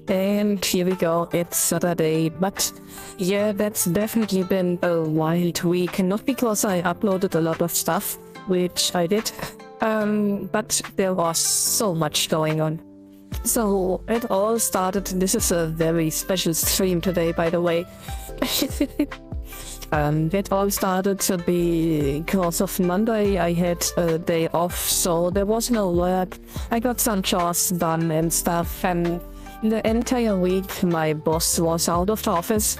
And here we go, it's Saturday, but yeah, that's definitely been a wild week, not because I uploaded a lot of stuff, which I did, but there was so much going on. So it all started, this is a very special stream today, by the way. It all started because of Monday I had a day off, so there was no work. I got some chores done and stuff, and the entire week my boss was out of the office,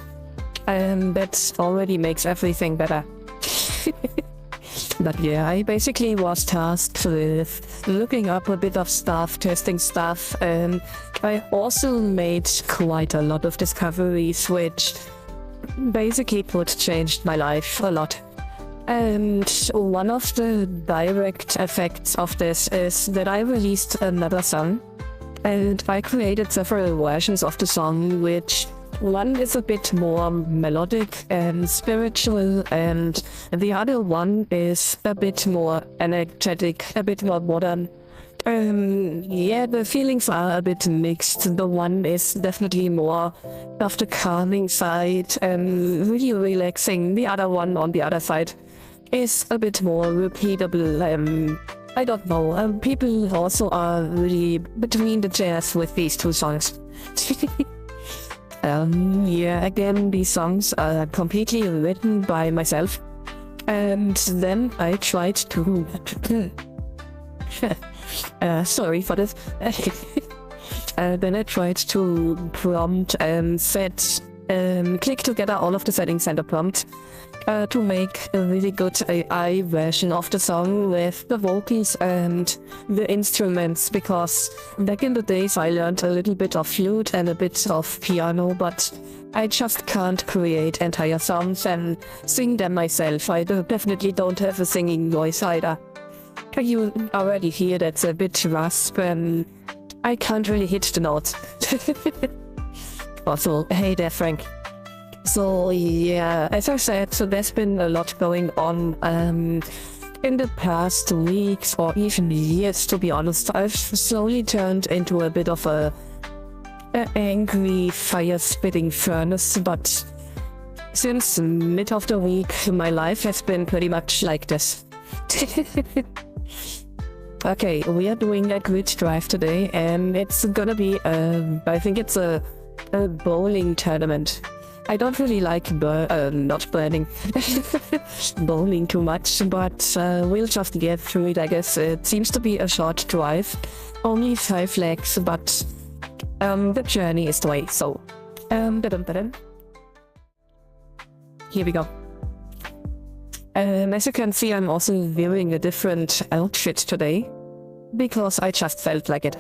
and that already makes everything better. But yeah, I basically was tasked with looking up a bit of stuff, testing stuff, and I also made quite a lot of discoveries which basically changed my life a lot. And one of the direct effects of this is that I released another song, and I created several versions of the song, which one is a bit more melodic and spiritual, and the other one is a bit more energetic, a bit more modern. Yeah, the feelings are a bit mixed. The one is definitely more of the calming side and really relaxing. The other one on the other side is a bit more repeatable. I don't know. People also are really between the chairs with these two songs. Yeah, again, these songs are completely written by myself. And then I tried to... sorry for this. Then I tried to prompt and click together all of the settings and the prompt to make a really good AI version of the song with the vocals and the instruments, because back in the days I learned a little bit of flute and a bit of piano, but I just can't create entire songs and sing them myself. I definitely don't have a singing voice either. You already hear that's a bit rasp, and I can't really hit the notes. Also, hey there, Frank. So yeah, as I said, so there's been a lot going on in the past weeks or even years, to be honest. I've slowly turned into a bit of a angry fire-spitting furnace, but since mid of the week, my life has been pretty much like this. Okay, we are doing a grid drive today, and it's gonna be, I think it's a bowling tournament. I don't really like not burning bowling too much, but we'll just get through it, I guess. It seems to be a short drive, only 5 legs, but the journey is the way, so here we go. As you can see, I'm also wearing a different outfit today, because I just felt like it.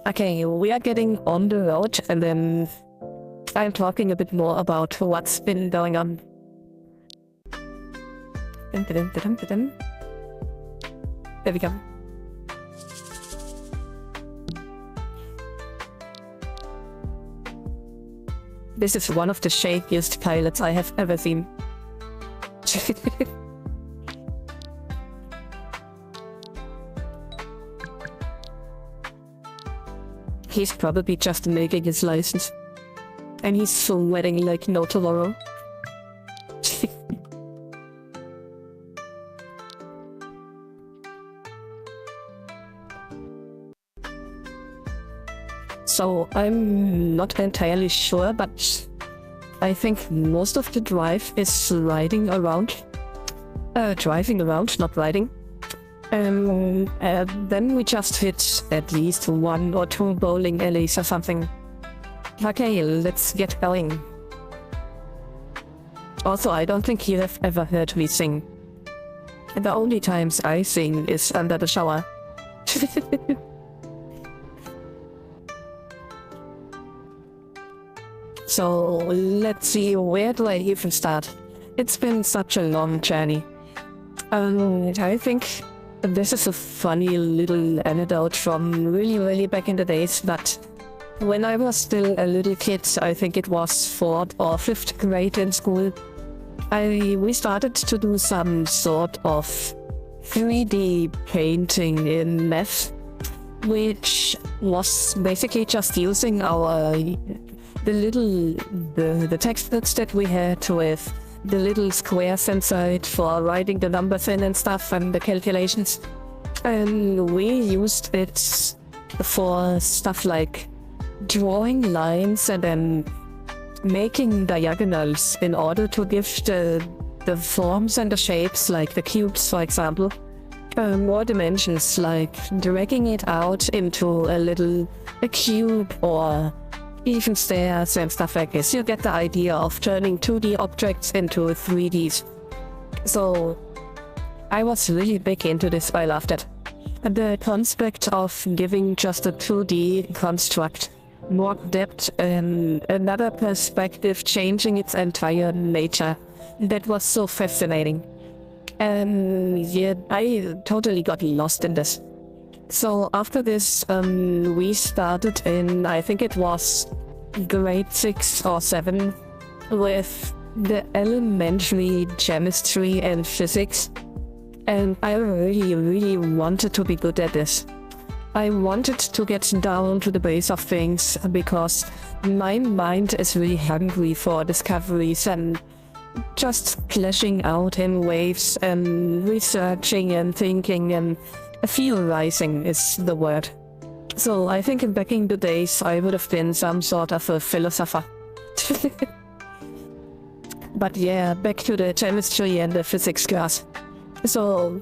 Okay, we are getting on the road, and then I'm talking a bit more about what's been going on. There we go. This is one of the shakiest pilots I have ever seen. He's probably just making his license. And he's sweating like no tomorrow. So I'm not entirely sure, but I think most of the drive is riding around. Driving around, not riding. Then we just hit at least 1 or 2 bowling alleys or something. Okay, let's get going. Also, I don't think you have ever heard me sing. The only times I sing is under the shower. So, let's see, where do I even start? It's been such a long journey. I think this is a funny little anecdote from really back in the days, but when I was still a little kid, I think it was 4th or 5th grade in school, we started to do some sort of 3D painting in math. which was basically just using the textbooks that we had with the little squares inside for writing the numbers in and stuff and the calculations. And we used it for stuff like drawing lines and then making diagonals in order to give the forms and the shapes, like the cubes, for example, more dimensions, like dragging it out into a cube or even stairs and stuff like this. You get the idea of turning 2D objects into 3Ds. So I was really big into this. I loved it. The concept of giving just a 2D construct more depth and another perspective, changing its entire nature, that was so fascinating. And yeah, I totally got lost in this. So after this, we started in, I think it was grade 6 or 7, with the elementary chemistry and physics. And I really wanted to be good at this. I wanted to get down to the base of things because my mind is really hungry for discoveries and just fleshing out in waves and researching and thinking, and theorizing is the word. So I think back in the days I would have been some sort of a philosopher. But yeah, back to the chemistry and the physics class. So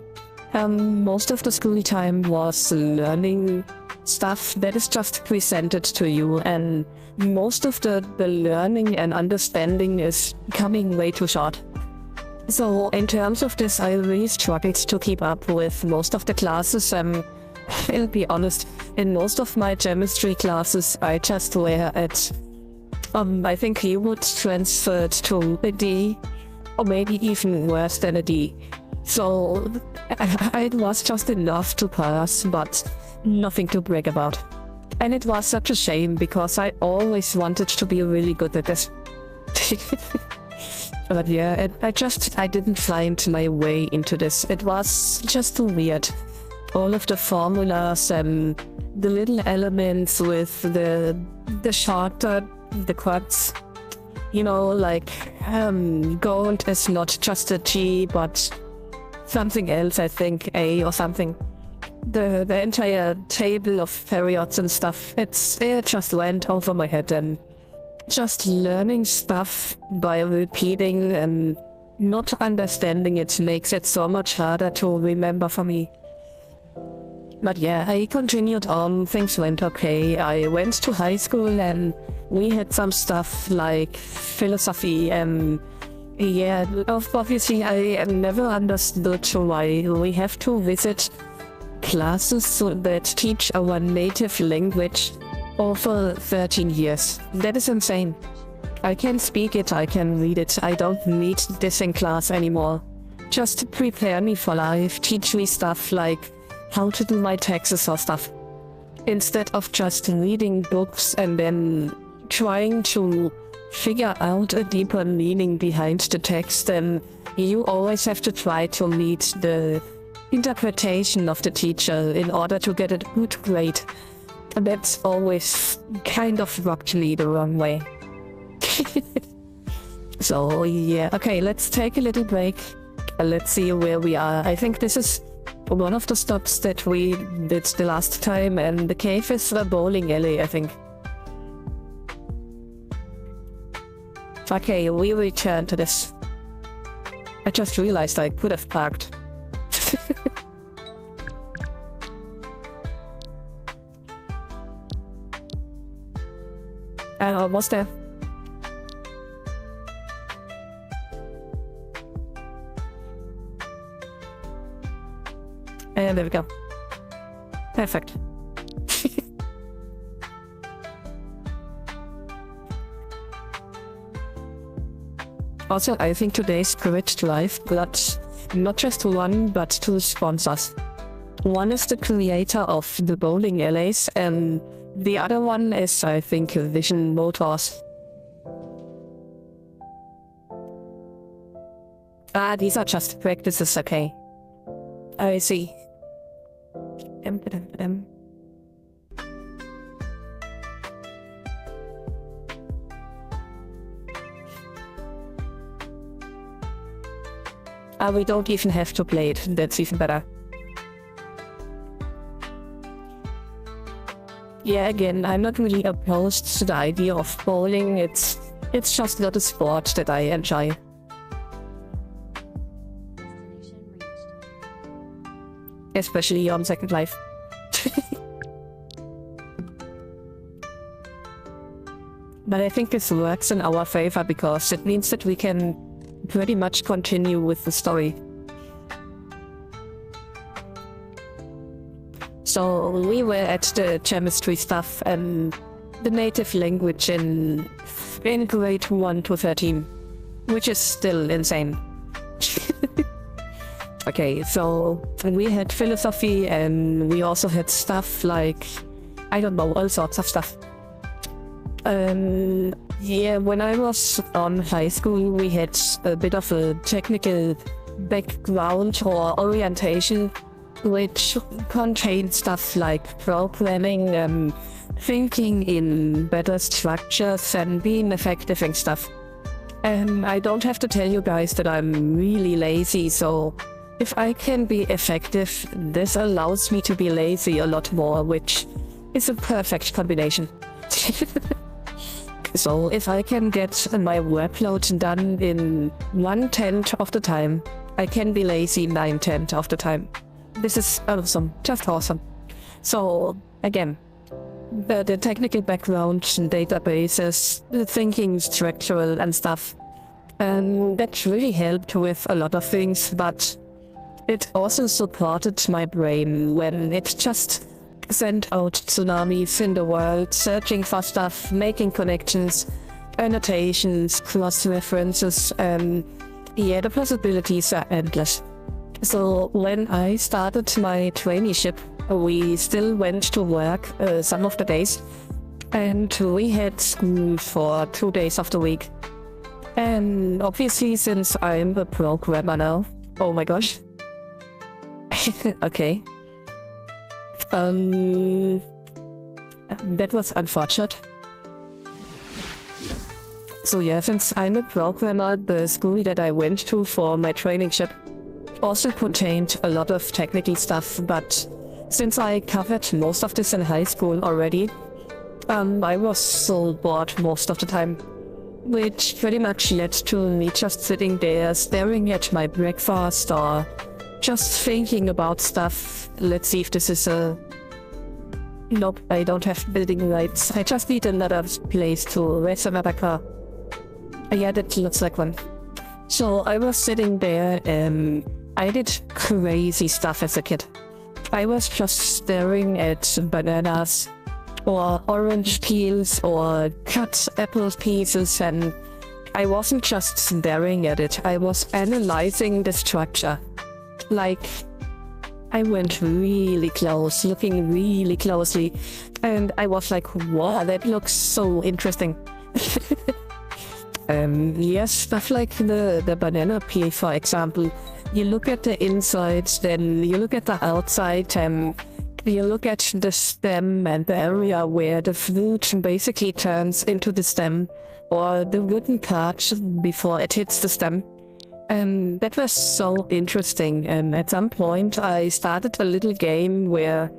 most of the school time was learning stuff that is just presented to you, and most of the learning and understanding is coming way too short. So in terms of this, I really struggled to keep up with most of the classes. I'll be honest, in most of my chemistry classes, I just were at, I think you would transfer to a D, or maybe even worse than a D. So it was just enough to pass, but nothing to brag about. And it was such a shame because I always wanted to be really good at this. But yeah, I didn't find my way into this. It was just too weird. All of the formulas and the little elements with the shorter, the quads. You know, like gold is not just a G, but something else, I think, A or something. The entire table of periods and stuff, it just went over my head, and just learning stuff by repeating and not understanding it makes it so much harder to remember for me. But yeah, I continued on, things went okay. I went to high school and we had some stuff like philosophy, and yeah, obviously I never understood why we have to visit classes that teach our native language over 13 years. That is insane. I can speak it, I can read it, I don't need this in class anymore. Just prepare me for life, teach me stuff like how to do my taxes or stuff. Instead of just reading books and then trying to figure out a deeper meaning behind the text, and you always have to try to meet the interpretation of the teacher in order to get a good grade. And that's always kind of rubbed me the wrong way. So yeah, okay, let's take a little break. Let's see where we are. I think this is one of the stops that we did the last time, and the cave is a bowling alley, I think. Okay, we return to this. I just realized I could have parked. Almost there. And there we go. Perfect. Also, I think today's Grid Live got not just one, but two sponsors. One is the creator of the bowling alleys, and the other one is, I think, Vision Motors. Ah, these are just practices, okay. I see. We don't even have to play it, that's even better. Yeah, again, I'm not really opposed to the idea of bowling, it's just not a sport that I enjoy. Especially on Second Life. But I think this works in our favor because it means that we can pretty much continue with the story. So we were at the chemistry stuff and the native language in grade 1 to 13, which is still insane. Okay, so we had philosophy and we also had stuff like, I don't know, all sorts of stuff. Yeah, when I was on high school, we had a bit of a technical background or orientation, which contained stuff like programming, thinking in better structures and being effective and stuff. And I don't have to tell you guys that I'm really lazy, so if I can be effective, this allows me to be lazy a lot more, which is a perfect combination. So if I can get my workload done in 1/10 of the time, I can be lazy 9/10 of the time. This is awesome, just awesome. So again, the technical background, databases, the thinking structural and stuff, that really helped with a lot of things, but it also supported my brain when it just sent out tsunamis in the world, searching for stuff, making connections, annotations, cross-references, yeah, the possibilities are endless. So when I started my traineeship, we still went to work some of the days, and we had school for 2 days of the week. And obviously, since I'm a programmer now, oh my gosh. Okay. That was unfortunate. So yeah, since I'm a programmer, the school that I went to for my traineeship also contained a lot of technical stuff, but since I covered most of this in high school already, I was so bored most of the time, which pretty much led to me just sitting there staring at my breakfast or just thinking about stuff. Let's see if this is a... Nope, I don't have building rights. I just need another place to rest another car. Yeah, that looks like one. So I was sitting there and I did crazy stuff as a kid. I was just staring at bananas or orange peels or cut apple pieces, and I wasn't just staring at it, I was analyzing the structure. Like, I went really close, looking really closely, and I was like, wow, that looks so interesting. Yes, stuff like the banana peel, for example. You look at the inside, then you look at the outside, and you look at the stem and the area where the fruit basically turns into the stem, or the wooden part before it hits the stem. And that was so interesting, and at some point I started a little game where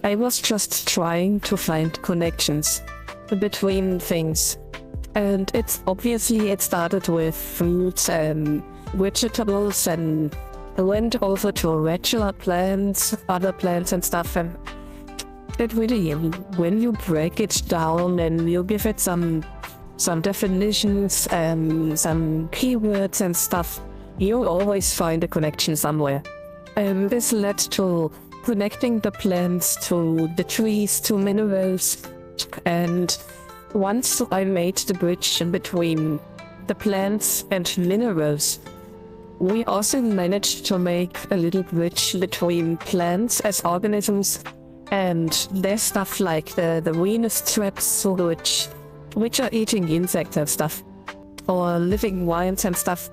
I was just trying to find connections between things. And it started with fruits and vegetables, and I went over to regular plants, other plants and stuff, and it really, when you break it down and you give it some definitions and some keywords and stuff, you always find a connection somewhere. And this led to connecting the plants to the trees, to minerals, and once I made the bridge in between the plants and minerals, we also managed to make a little bridge between plants as organisms and there's stuff like the Venus traps, which are eating insects and stuff, or living vines and stuff.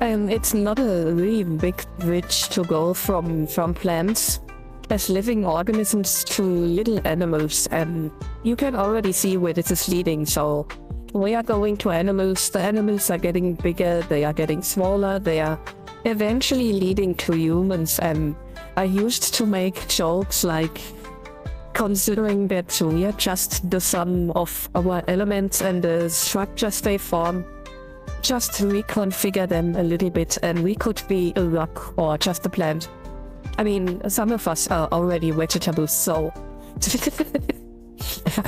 And it's not a really big bridge to go from plants as living organisms to little animals, and you can already see where this is leading. So we are going to animals, the animals are getting bigger, they are getting smaller, they are eventually leading to humans. I used to make jokes like, considering that we are just the sum of our elements and the structures they form, just reconfigure them a little bit and we could be a rock or just a plant. I mean, some of us are already vegetables, so...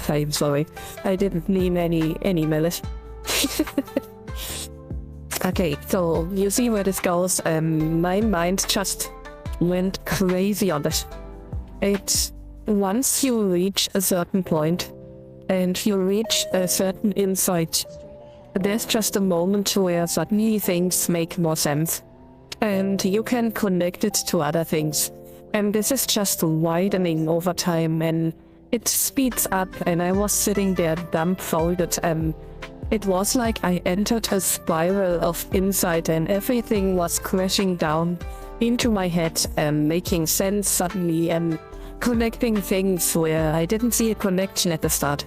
I'm sorry, I didn't mean any malice. Okay, so you see where this goes. My mind just went crazy on it. Once you reach a certain point and you reach a certain insight, there's just a moment where suddenly things make more sense and you can connect it to other things. And this is just widening over time and it speeds up, and I was sitting there dumbfounded. It was like I entered a spiral of insight and everything was crashing down into my head and making sense suddenly and connecting things where I didn't see a connection at the start.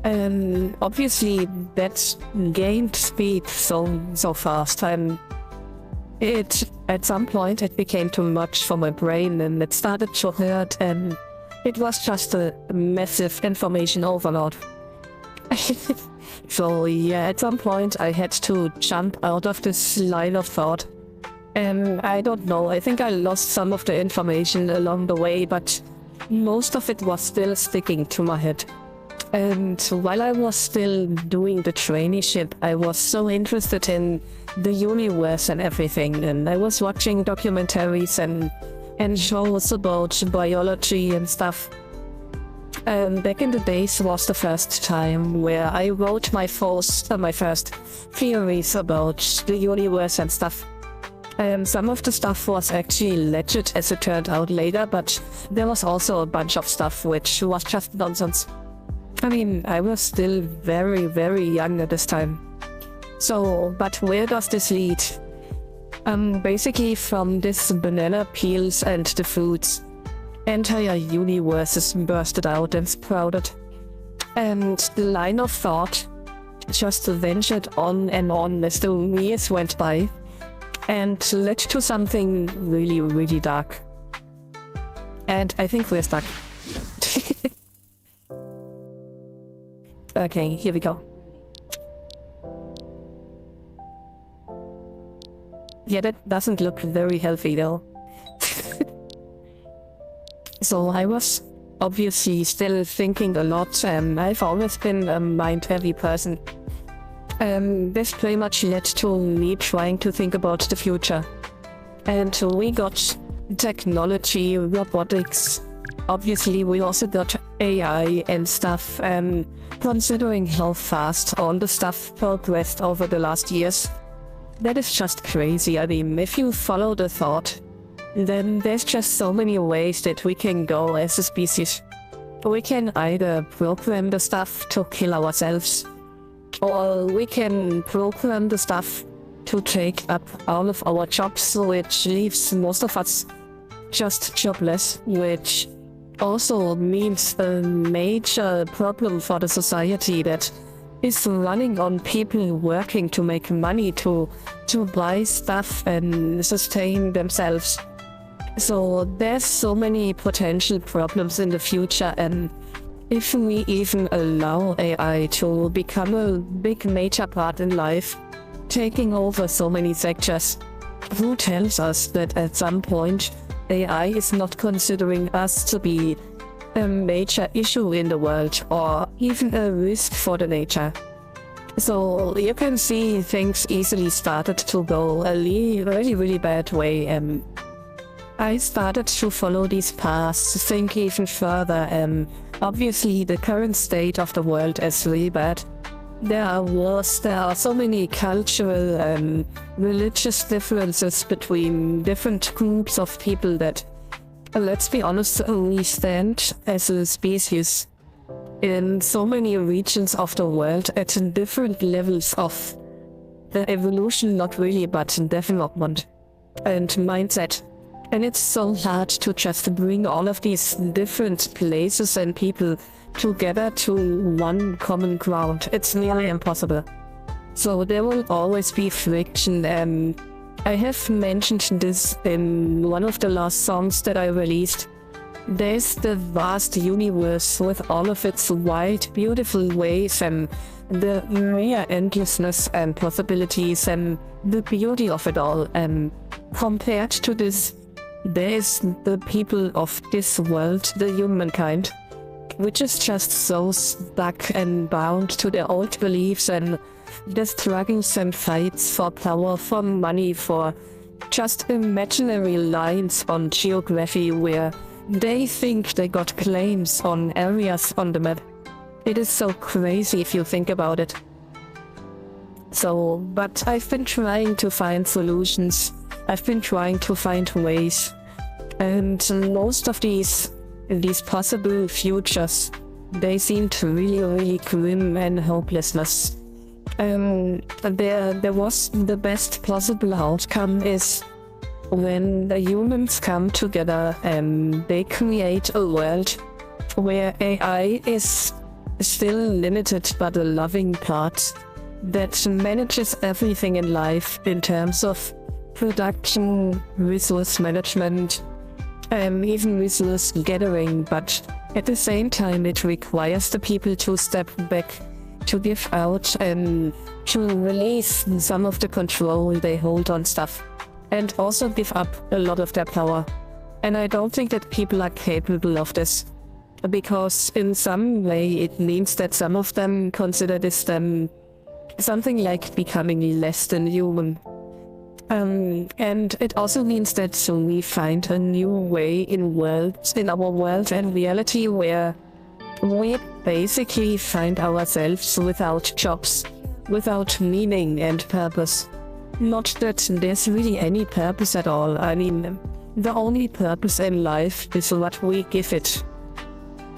And obviously that gained speed so fast. At some point it became too much for my brain and it started to hurt, and it was just a massive information overload. So yeah, at some point I had to jump out of this line of thought. And I don't know, I think I lost some of the information along the way, but most of it was still sticking to my head. And while I was still doing the traineeship, I was so interested in the universe and everything, and I was watching documentaries and shows about biology and stuff. Back in the days was the first time where I wrote my first theories about the universe and stuff. Some of the stuff was actually legit as it turned out later, but there was also a bunch of stuff which was just nonsense. I mean, I was still very, very young at this time. So, but where does this lead? Basically from this banana peels and the fruits, entire universes bursted out and sprouted. And the line of thought just ventured on and on as the years went by and led to something really, really dark. And I think we're stuck. Okay, here we go. Yeah, that doesn't look very healthy though. So I was obviously still thinking a lot. I've always been a mind-heavy person. This pretty much led to me trying to think about the future. And we got technology, robotics. Obviously, we also got AI and stuff. Considering how fast all the stuff progressed over the last years, that is just crazy. I mean, if you follow the thought, then there's just so many ways that we can go as a species. We can either program the stuff to kill ourselves, or we can program the stuff to take up all of our jobs, which leaves most of us just jobless, which also means a major problem for the society that is running on people working to make money to buy stuff and sustain themselves. So there's so many potential problems in the future, and if we even allow AI to become a big major part in life, taking over so many sectors, who tells us that at some point AI is not considering us to be a major issue in the world or even a risk for the nature? So you can see things easily started to go a really bad way. I started to follow these paths, to think even further. Obviously the current state of the world is really bad. There are wars, there are so many cultural and religious differences between different groups of people that, let's be honest, we stand as a species in so many regions of the world at different levels of the evolution, not really, but development and mindset. And it's so hard to just bring all of these different places and people together to one common ground. It's nearly impossible. So there will always be friction. I have mentioned this in one of the last songs that I released. There's the vast universe with all of its wide, beautiful ways and the mere endlessness and possibilities and the beauty of it all. And compared to this, there is the people of this world, the humankind, which is just so stuck and bound to their old beliefs and the struggles and fights for power, for money, for just imaginary lines on geography where they think they got claims on areas on the map. It is so crazy if you think about it. But I've been trying to find solutions. I've been trying to find ways. And most of these possible futures, they seemed really, really grim and hopelessness. There was the best possible outcome is when the humans come together and they create a world where AI is still limited but a loving part that manages everything in life in terms of production, resource management, even resource gathering, but at the same time it requires the people to step back, to give out and to release some of the control they hold on stuff, and also give up a lot of their power. And I don't think that people are capable of this, because in some way it means that some of them consider this something like becoming less than human. And it also means that we find a new way in our world and reality where we basically find ourselves without jobs, without meaning and purpose. Not that there's really any purpose at all. I mean, the only purpose in life is what we give it.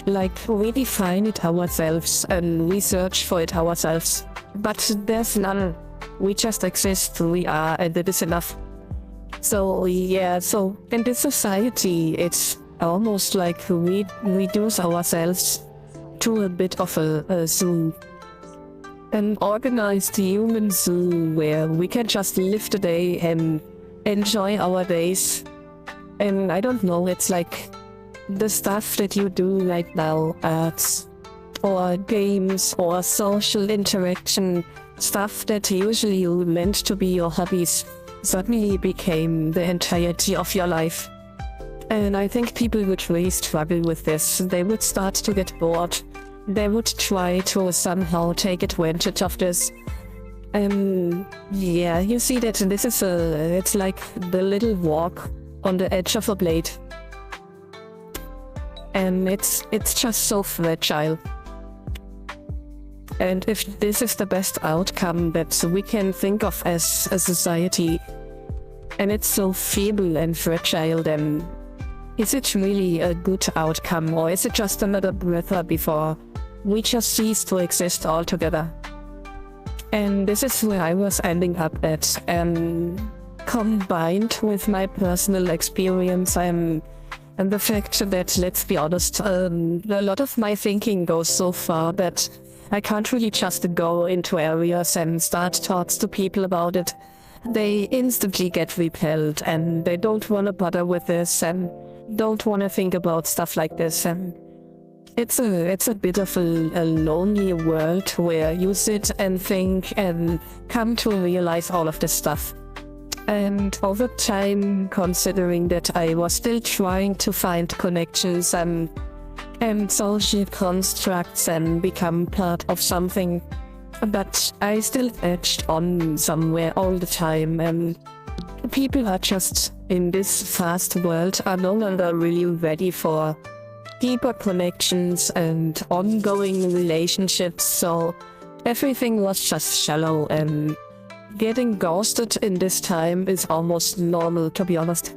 Like, we define it ourselves and we search for it ourselves. But there's none. We just exist, we are, and it is enough. So in this society, it's almost like we reduce ourselves to a bit of a zoo. An organized human zoo where we can just live the day and enjoy our days. And I don't know, it's like the stuff that you do right now, arts or games or social interaction, stuff that usually meant to be your hobbies, suddenly became the entirety of your life. And I think people would really struggle with this. They would start to get bored. They would try to somehow take advantage of this. You see that this is it's like the little walk on the edge of a blade. And it's just so fragile. And if this is the best outcome that we can think of as a society, and it's so feeble and fragile, then is it really a good outcome, or is it just another breath before we just cease to exist altogether? And this is where I was ending up at, combined with my personal experience and the fact that, let's be honest, a lot of my thinking goes so far that I can't really just go into areas and start talks to people about it. They instantly get repelled and they don't want to bother with this and don't want to think about stuff like this. And it's a bit of a lonely world where you sit and think and come to realize all of this stuff. And over time, considering that I was still trying to find connections and social constructs and become part of something, but I still edged on somewhere all the time, and people are just, in this fast world, are no longer really ready for deeper connections and ongoing relationships, so everything was just shallow, and getting ghosted in this time is almost normal, to be honest.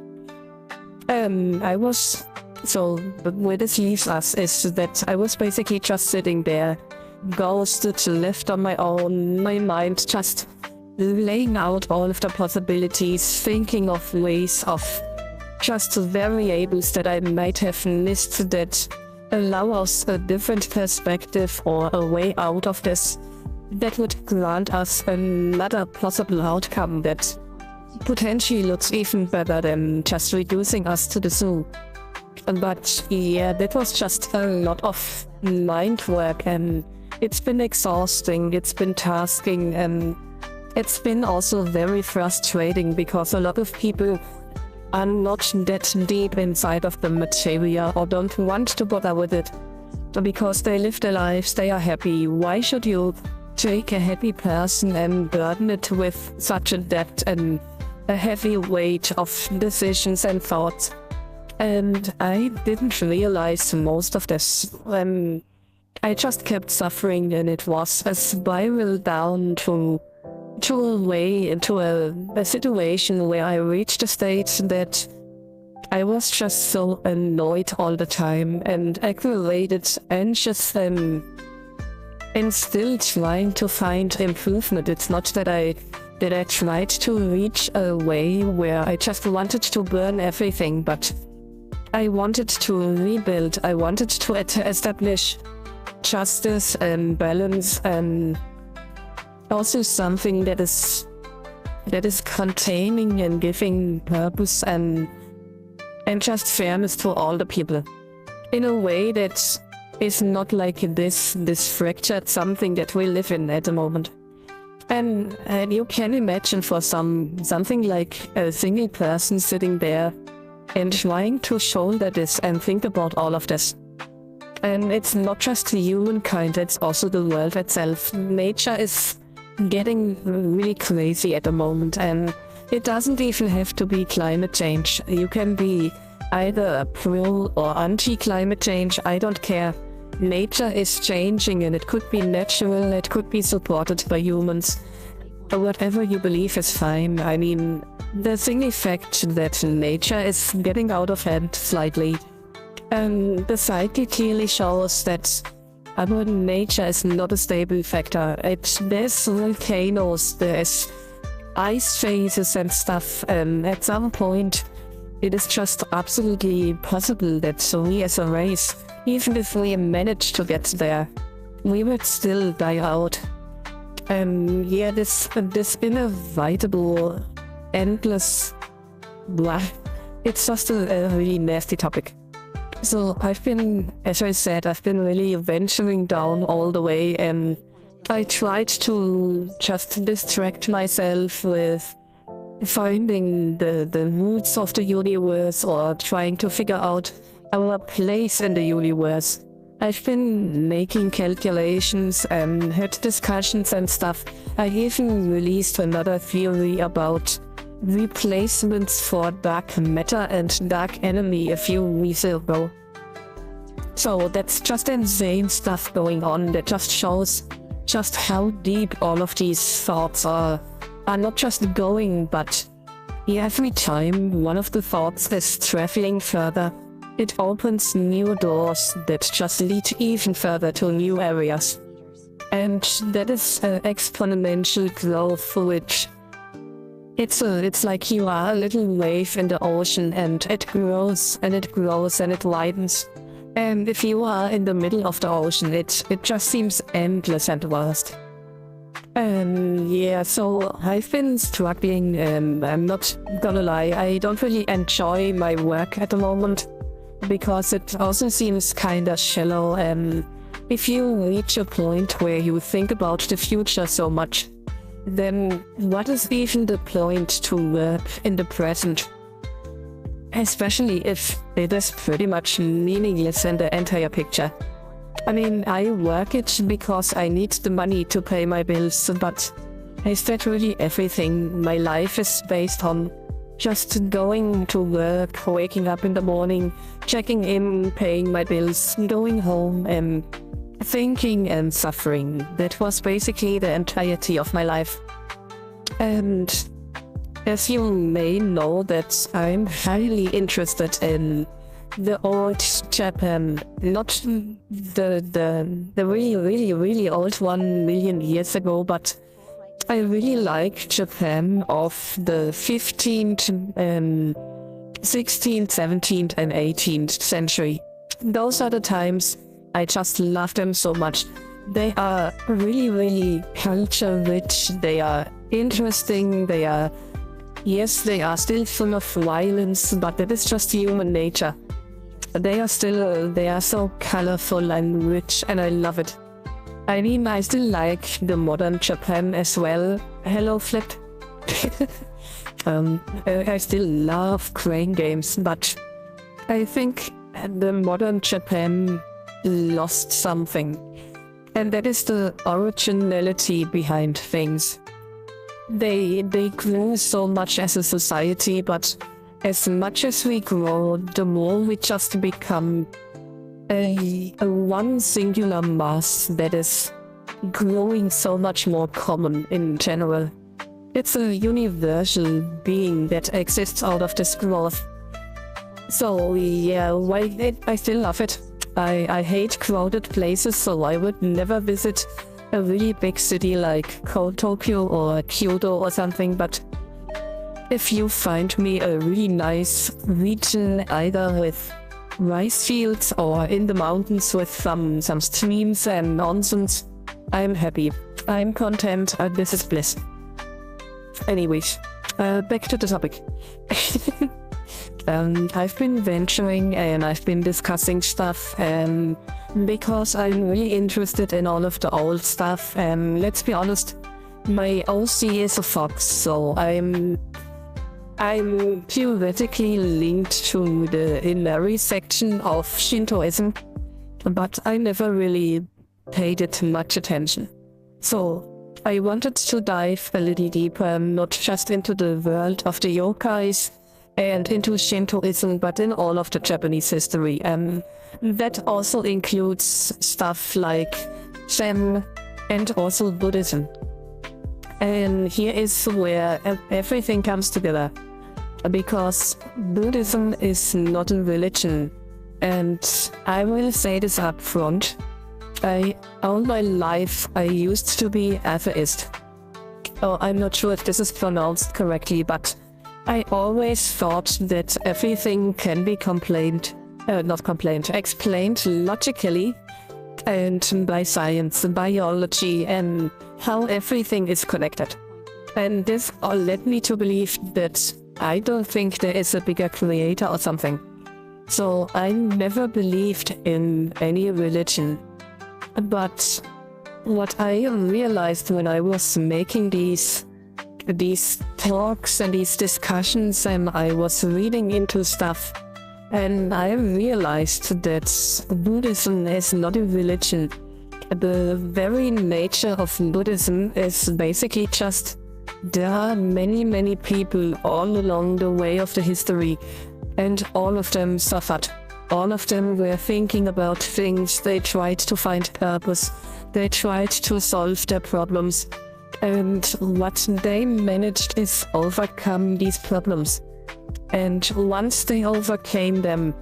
So where this leaves us is that I was basically just sitting there, ghosted, left on my own, my mind just laying out all of the possibilities, thinking of ways of just variables that I might have missed that allow us a different perspective or a way out of this that would grant us another possible outcome that potentially looks even better than just reducing us to the zoo. But yeah, that was just a lot of mind work, and it's been exhausting, it's been tasking, and it's been also very frustrating because a lot of people are not that deep inside of the material or don't want to bother with it because they live their lives, they are happy. Why should you take a happy person and burden it with such a debt and a heavy weight of decisions and thoughts? And I didn't realize most of this. I just kept suffering, and it was a spiral down to a situation where I reached a state that I was just so annoyed all the time and aggravated, anxious, and still trying to find improvement. It's not that I tried to reach a way where I just wanted to burn everything, but I wanted to rebuild. I wanted to establish justice and balance, and also something that is containing and giving purpose and just fairness to all the people, in a way that is not like this fractured something that we live in at the moment. And you can imagine for something like a single person sitting there and trying to shoulder this and think about all of this. And it's not just humankind, it's also the world itself. Nature is getting really crazy at the moment, and it doesn't even have to be climate change. You can be either pro or anti-climate change, I don't care. Nature is changing, and it could be natural, it could be supported by humans. Whatever you believe is fine. I mean, the single fact that nature is getting out of hand slightly, and the cycle clearly shows that our nature is not a stable factor. There's volcanoes, there's ice phases and stuff, and at some point it is just absolutely possible that we as a race, even if we manage to get there, we would still die out. And yeah, this inevitable, endless blah, it's just a really nasty topic. So I've been, as I said, I've been really venturing down all the way, and I tried to just distract myself with finding the roots of the universe or trying to figure out our place in the universe. I've been making calculations and had discussions and stuff. I even released another theory about replacements for dark matter and dark energy a few weeks ago. So that's just insane stuff going on that just shows just how deep all of these thoughts are not just going, but every time one of the thoughts is traveling further, it opens new doors that just lead even further to new areas. And that is exponential growth, which it's like you are a little wave in the ocean, and it grows and it grows and it widens. And if you are in the middle of the ocean, it just seems endless and vast. Yeah, so I've been struggling, I'm not gonna lie, I don't really enjoy my work at the moment, because it also seems kinda shallow. If you reach a point where you think about the future so much, then what is even the point to work in the present? Especially if it is pretty much meaningless in the entire picture. I mean, I work it because I need the money to pay my bills, but is that really everything my life is based on? Just going to work, waking up in the morning, checking in, paying my bills, going home, and thinking and suffering. That was basically the entirety of my life. And as you may know, that I'm highly interested in the old Japan, not the really old 1 million years ago, but I really like Japan of the 15th, 16th, 17th and 18th century. Those are the times I just love them so much. They are really culture rich, they are interesting, they are Yes, they are still full of violence, but that is just human nature. They are so colorful and rich, and I love it. I mean, I still like the modern Japan as well. Hello, Flip. I still love crane games, but I think the modern Japan lost something. And that is the originality behind things. They grew so much as a society, but as much as we grow, the more we just become a one singular mass that is growing so much more common in general. It's a universal being that exists out of this growth. So yeah, I still love it. I hate crowded places, so I would never visit a really big city like Tokyo or Kyoto or something, but if you find me a really nice region, either with rice fields or in the mountains with some streams and nonsense, I'm happy. I'm content. This is bliss. Anyways, back to the topic. I've been venturing and I've been discussing stuff because I'm really interested in all of the old stuff, and let's be honest, my OC is a fox, so I'm theoretically linked to the Inari section of Shintoism, but I never really paid it much attention. So I wanted to dive a little deeper, not just into the world of the yokais and into Shintoism, but in all of the Japanese history. That also includes stuff like Zen and also Buddhism. And here is where everything comes together. Because Buddhism is not a religion, and I will say this up front. All my life I used to be atheist. Oh, I'm not sure if this is pronounced correctly, but I always thought that everything can be explained logically and by science, biology, and how everything is connected. And this all led me to believe that I don't think there is a bigger creator or something. So I never believed in any religion. But what I realized when I was making these talks and these discussions, and I was reading into stuff, and I realized that Buddhism is not a religion. The very nature of Buddhism is basically just there are many people all along the way of the history, and all of them suffered. All of them were thinking about things, they tried to find purpose, they tried to solve their problems, and what they managed is overcome these problems. And once they overcame them,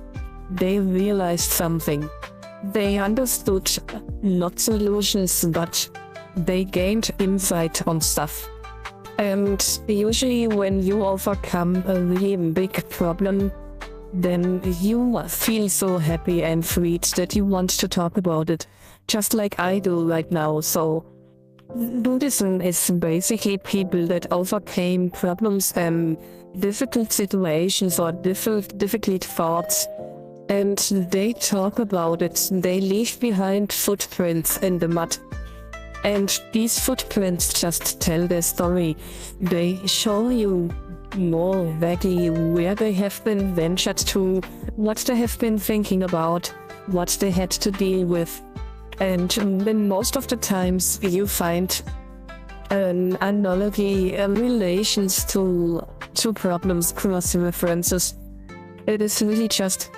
they realized something. They understood not solutions, but they gained insight on stuff. And usually when you overcome a really big problem, then you feel so happy and freed that you want to talk about it, just like I do right now. So Buddhism is basically people that overcame problems and difficult situations or difficult thoughts, and they talk about it. They leave behind footprints in the mud. And these footprints just tell their story. They show you more vaguely where they have been ventured to, what they have been thinking about, what they had to deal with. And then most of the times you find an analogy, relations to problems, cross references. It is really just,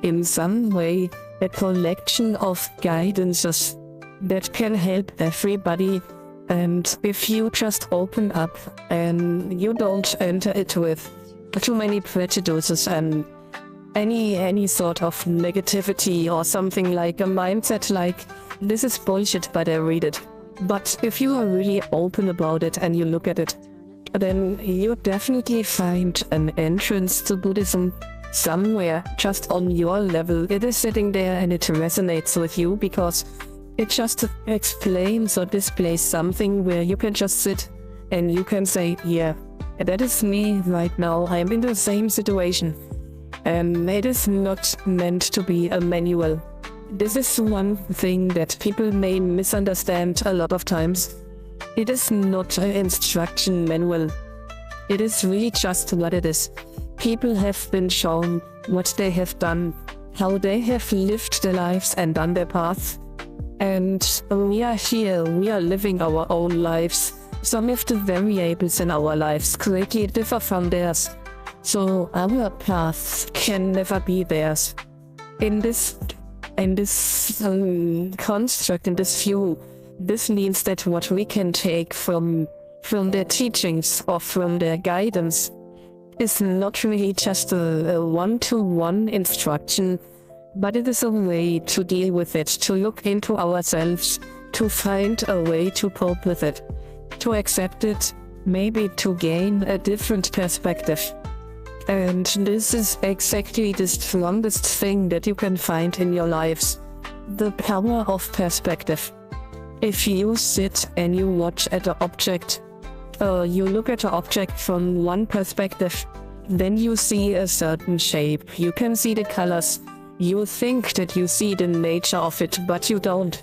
in some way, a collection of guidances that can help everybody. And if you just open up and you don't enter it with too many prejudices and any sort of negativity or something like a mindset like, this is bullshit, but I read it. But if you are really open about it and you look at it, then you definitely find an entrance to Buddhism somewhere just on your level. It is sitting there and it resonates with you because it just explains or displays something where you can just sit and you can say, yeah, That is me right now. I'm in the same situation. And it is not meant to be a manual. This is one thing that people may misunderstand a lot of times. It is not an instruction manual. It is really just what it is. People have been shown what they have done, how they have lived their lives and done their paths. And we are here, we are living our own lives. Some of the variables in our lives greatly differ from theirs. So our paths can never be theirs. In this construct, in this view, this means that what we can take from their teachings or from their guidance is not really just a one-to-one instruction, but it is a way to deal with it, to look into ourselves, to find a way to cope with it, to accept it, maybe to gain a different perspective. And this is exactly the strongest thing that you can find in your lives, the power of perspective. If you sit and you watch at an object, you look at an object from one perspective, then you see a certain shape, you can see the colors, you think that you see the nature of it, but you don't,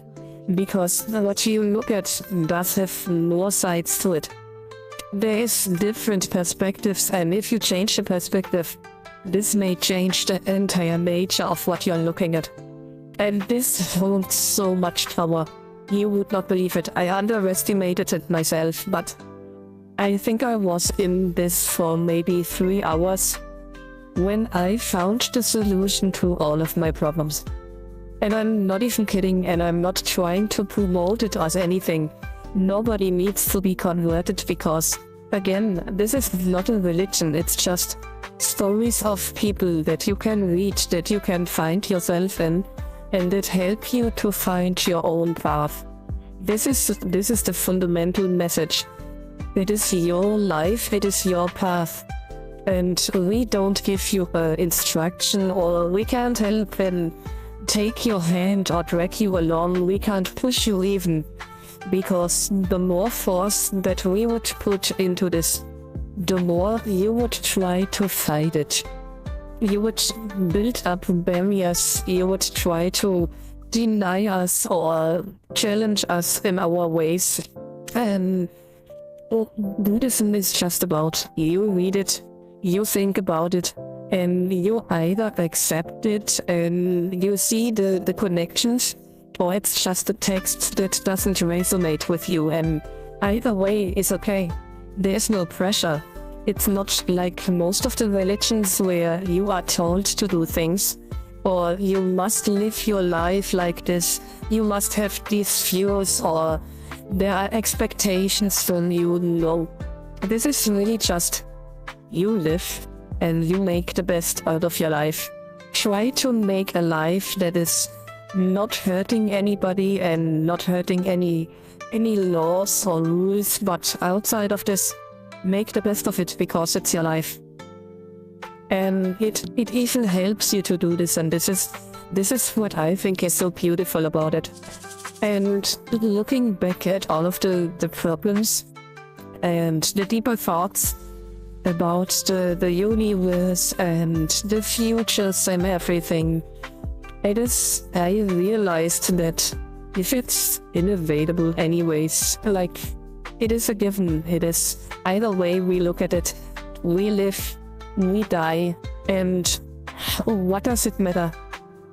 because what you look at does have more sides to it. There is different perspectives, and if you change the perspective, this may change the entire nature of what you're looking at. And this holds so much power. You would not believe it. I underestimated it myself, but I think I was in this for maybe 3 hours when I found the solution to all of my problems. And I'm not even kidding, and I'm not trying to promote it as anything. Nobody needs to be converted because, again, this is not a religion, it's just stories of people that you can read, that you can find yourself in, and that help you to find your own path. This is the fundamental message. It is your life, it is your path. And we don't give you instruction, or we can't help and take your hand or drag you along, we can't push you even. Because the more force that we would put into this, the more you would try to fight it. You would build up barriers, you would try to deny us or challenge us in our ways. And Buddhism is just about you read it, you think about it, and you either accept it and you see the connections, or it's just a text that doesn't resonate with you, and either way is okay. There's no pressure. It's not like most of the religions where you are told to do things, or you must live your life like this, you must have these views, or there are expectations from you. No. This is really just you live and you make the best out of your life. Try to make a life that is not hurting anybody and not hurting any laws or rules, but outside of this, make the best of it because it's your life. And it even helps you to do this, and this is what I think is so beautiful about it. And looking back at all of the problems and the deeper thoughts about the universe and the futures and everything, I realized that if it's inevitable anyways, like, it is a given, it is either way we look at it, we live, we die, and what does it matter?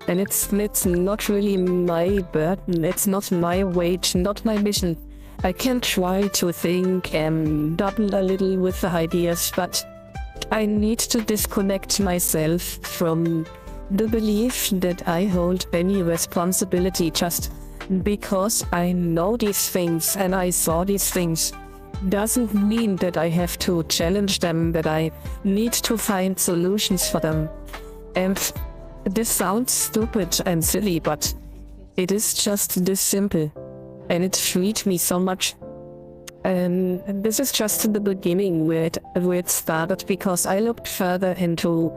And it's not really my burden, it's not my weight, not my mission. I can try to think and double a little with the ideas, but I need to disconnect myself from the belief that I hold any responsibility just because I know these things and I saw these things. Doesn't mean that I have to challenge them, that I need to find solutions for them. And this sounds stupid and silly, but it is just this simple. And it freed me so much. And this is just the beginning where it started, because I looked further into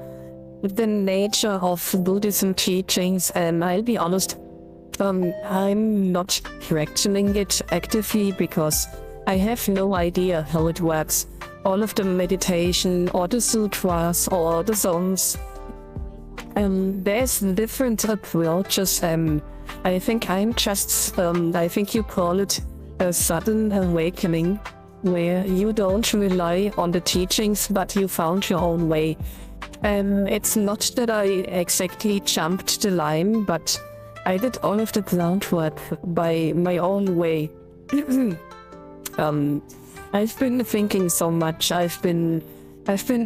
the nature of Buddhism teachings, and I'll be honest, I'm not practicing it actively because I have no idea how it works. All of the meditation or the sutras or the songs. There's different approaches. I think I'm just, I think you call it a sudden awakening, where you don't rely on the teachings, but you found your own way. It's not that I exactly jumped the line, but I did all of the groundwork by my own way. I've been thinking so much. I've been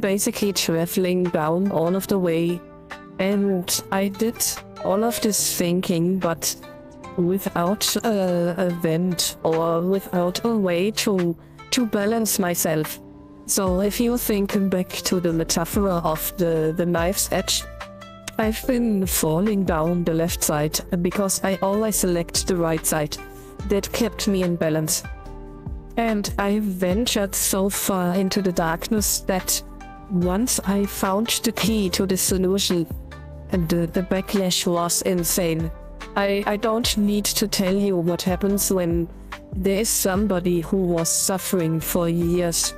basically traveling down all of the way, and I did all of this thinking, but without a vent or without a way to balance myself. So if you think back to the metaphor of the knife's edge, I've been falling down the left side because I always select the right side. That kept me in balance. And I ventured so far into the darkness that once I found the key to the solution, and the backlash was insane. I don't need to tell you what happens when there is somebody who was suffering for years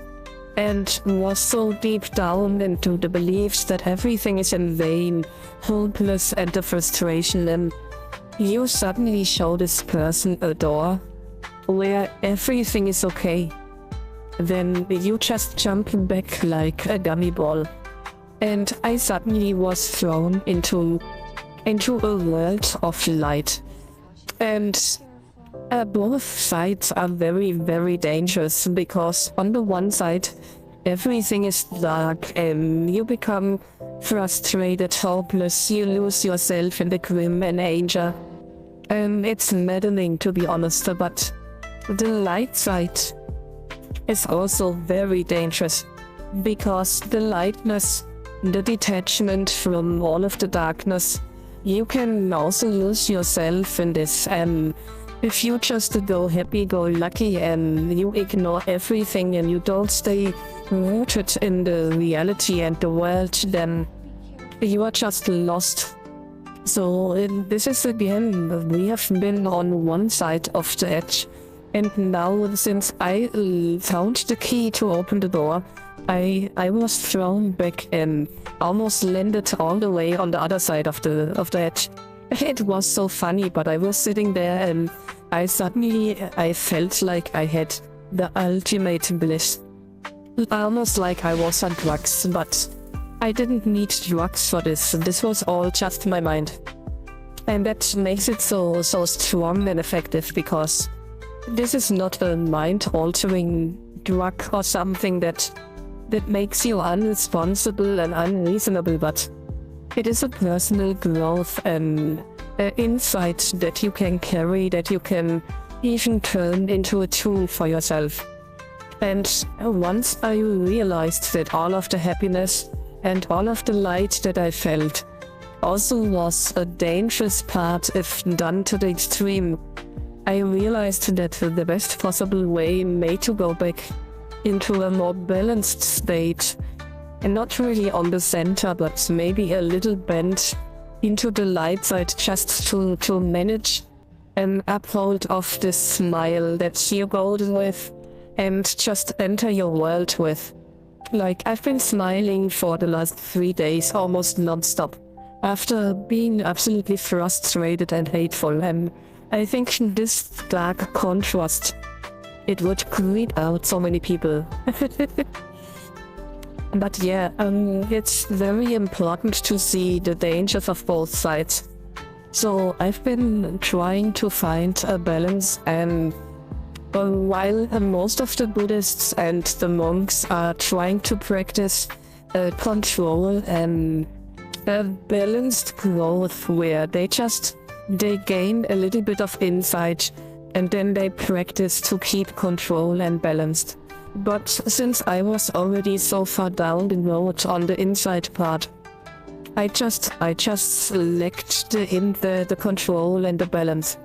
and was so deep down into the beliefs that everything is in vain, hopeless, and the frustration, and you suddenly show this person a door where everything is okay. Then you just jump back like a gummy ball. And I suddenly was thrown into a world of light. And both sides are very, very dangerous, because on the one side, everything is dark and you become frustrated, hopeless, you lose yourself in the grim and anger. It's maddening, to be honest, but the light side is also very dangerous, because the lightness, the detachment from all of the darkness, you can also lose yourself in this. If you just go happy-go-lucky and you ignore everything and you don't stay rooted in the reality and the world, then you are just lost. So this is again, we have been on one side of the edge. And now, since I found the key to open the door, I was thrown back and almost landed all the way on the other side of the edge. It was so funny, but I was sitting there and I felt like I had the ultimate bliss. Almost like I was on drugs, but I didn't need drugs for this. This was all just my mind. And that makes it so strong and effective, because this is not a mind-altering drug or something that makes you unresponsible and unreasonable, but it is a personal growth and insight that you can carry, that you can even turn into a tool for yourself. And once I realized that all of the happiness and all of the light that I felt also was a dangerous part if done to the extreme, I realized that the best possible way may to go back into a more balanced state, and not really on the center, but maybe a little bent into the light side, just to manage an uphold of this smile that you go with and just enter your world with. Like, I've been smiling for the last 3 days almost non-stop after being absolutely frustrated and hateful, and I think this dark contrast, it would creep out so many people. But yeah, it's very important to see the dangers of both sides. So I've been trying to find a balance, and while most of the Buddhists and the monks are trying to practice control and a balanced growth, where they gain a little bit of insight and then they practice to keep control and balanced. But since I was already so far down the road on the inside part, I just lacked the control and the balance.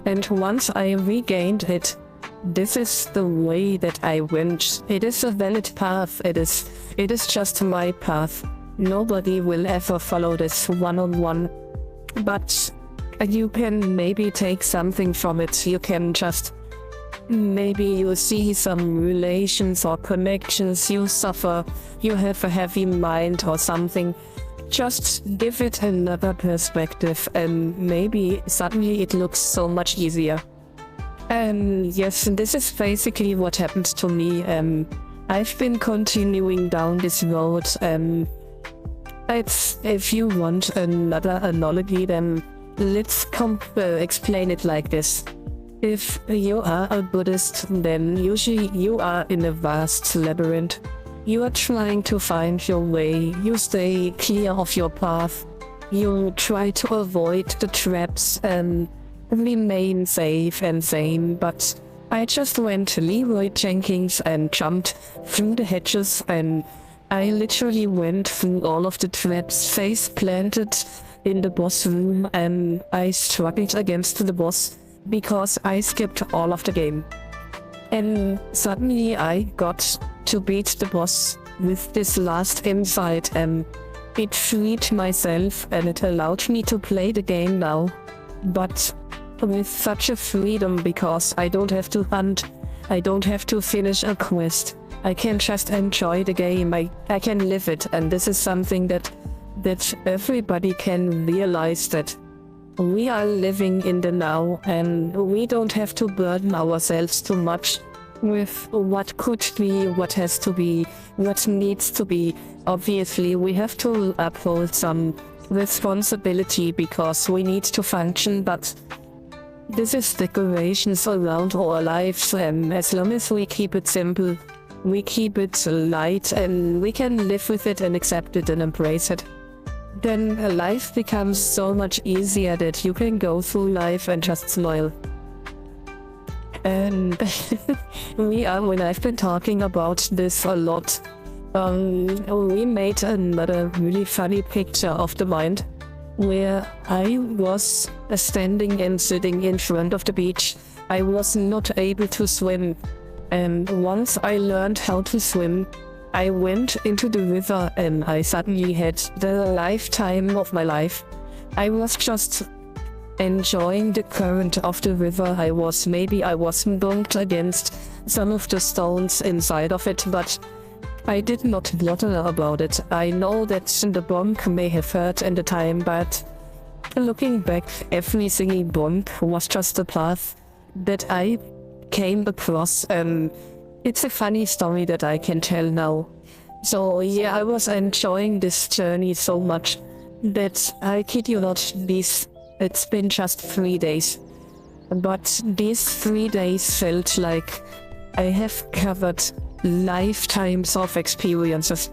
And once I regained it, this is the way that I went. It is a valid path. It is just my path. Nobody will ever follow this one-on-one. But you can maybe take something from it. You can just maybe you see some relations or connections, you suffer, you have a heavy mind or something. Just give it another perspective and maybe suddenly it looks so much easier. And yes, this is basically what happened to me. I've been continuing down this road. If you want another analogy, then let's explain it like this. If you are a Buddhist, then usually you are in a vast labyrinth. You are trying to find your way, you stay clear of your path, you try to avoid the traps and remain safe and sane, but I just went to Leroy Jenkins and jumped through the hedges, and I literally went through all of the traps, face planted in the boss room, and I struggled against the boss because I skipped all of the game. And suddenly I got to beat the boss with this last insight, and it freed myself and it allowed me to play the game now. But with such a freedom, because I don't have to hunt, I don't have to finish a quest. I can just enjoy the game, I can live it, and this is something that everybody can realize, that we are living in the now and we don't have to burden ourselves too much with what could be, what has to be, what needs to be. Obviously, we have to uphold some responsibility because we need to function, but this is decorations around our lives, and as long as we keep it simple, we keep it light, and we can live with it and accept it and embrace it, then life becomes so much easier that you can go through life and just smile. And when I've been talking about this a lot, we made another really funny picture of the mind, where I was standing and sitting in front of the beach. I was not able to swim, and once I learned how to swim, I went into the river and I suddenly had the lifetime of my life. I was just enjoying the current of the river. I was bumped against some of the stones inside of it, but I did not bother about it. I know that the bump may have hurt in the time, but looking back, every single bump was just a path that I came across. It's a funny story that I can tell now. So yeah, I was enjoying this journey so much that I kid you not, it's been just 3 days. But these 3 days felt like I have covered lifetimes of experiences.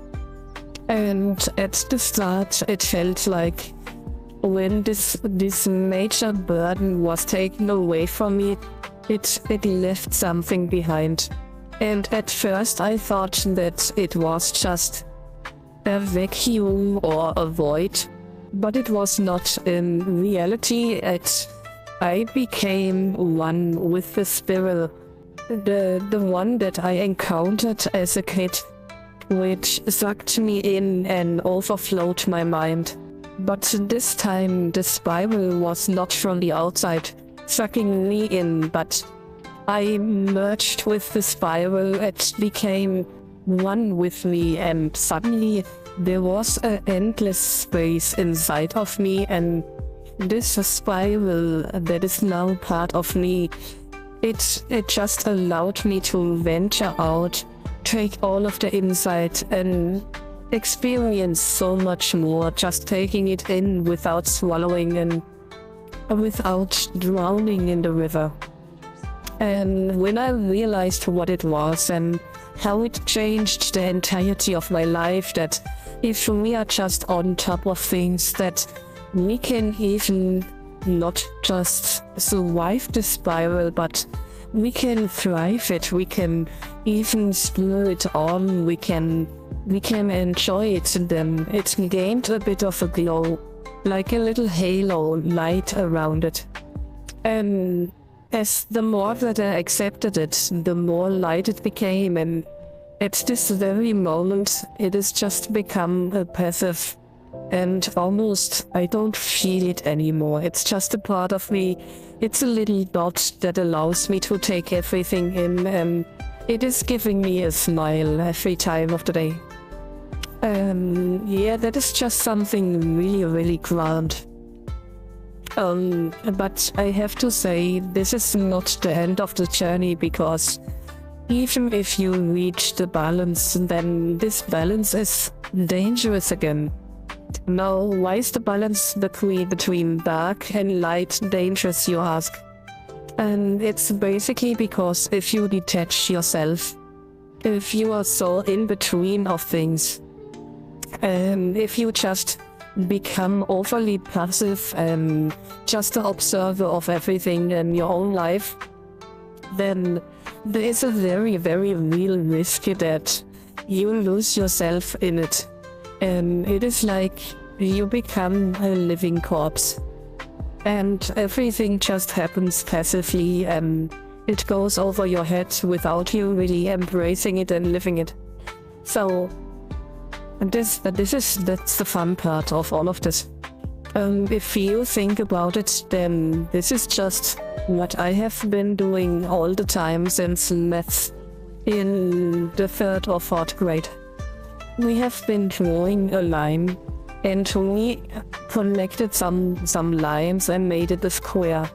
And at the start, it felt like when this major burden was taken away from me, it left something behind. And at first I thought that it was just a vacuum or a void, but it was not. In reality, I became one with the spiral, the one that I encountered as a kid, which sucked me in and overflowed my mind. But this time the spiral was not from the outside, sucking me in, but I merged with the spiral. It became one with me, and suddenly there was an endless space inside of me, and this spiral that is now part of me, it just allowed me to venture out, take all of the insight and experience so much more, just taking it in without swallowing and without drowning in the river. And when I realized what it was and how it changed the entirety of my life, that if we are just on top of things, that we can even not just survive the spiral, but we can thrive it, we can even spur it on, we can enjoy it, and then it gained a bit of a glow, like a little halo light around it. And as the more that I accepted it, the more light it became, and at this very moment, it has just become a passive and almost I don't feel it anymore. It's just a part of me. It's a little dot that allows me to take everything in, and it is giving me a smile every time of the day. Yeah, that is just something really, really grand. But I have to say, this is not the end of the journey, because even if you reach the balance, then this balance is dangerous again. Now, why is the balance between dark and light dangerous, you ask? And it's basically because if you detach yourself, if you are so in between of things, and if you just become overly passive and just an observer of everything in your own life, then there is a very, very real risk that you lose yourself in it. And it is like you become a living corpse. And everything just happens passively, and it goes over your head without you really embracing it and living it. So that's the fun part of all of this. If you think about it, then this is just what I have been doing all the time since maths in the 3rd or 4th grade. We have been drawing a line, and we connected some lines and made it a square.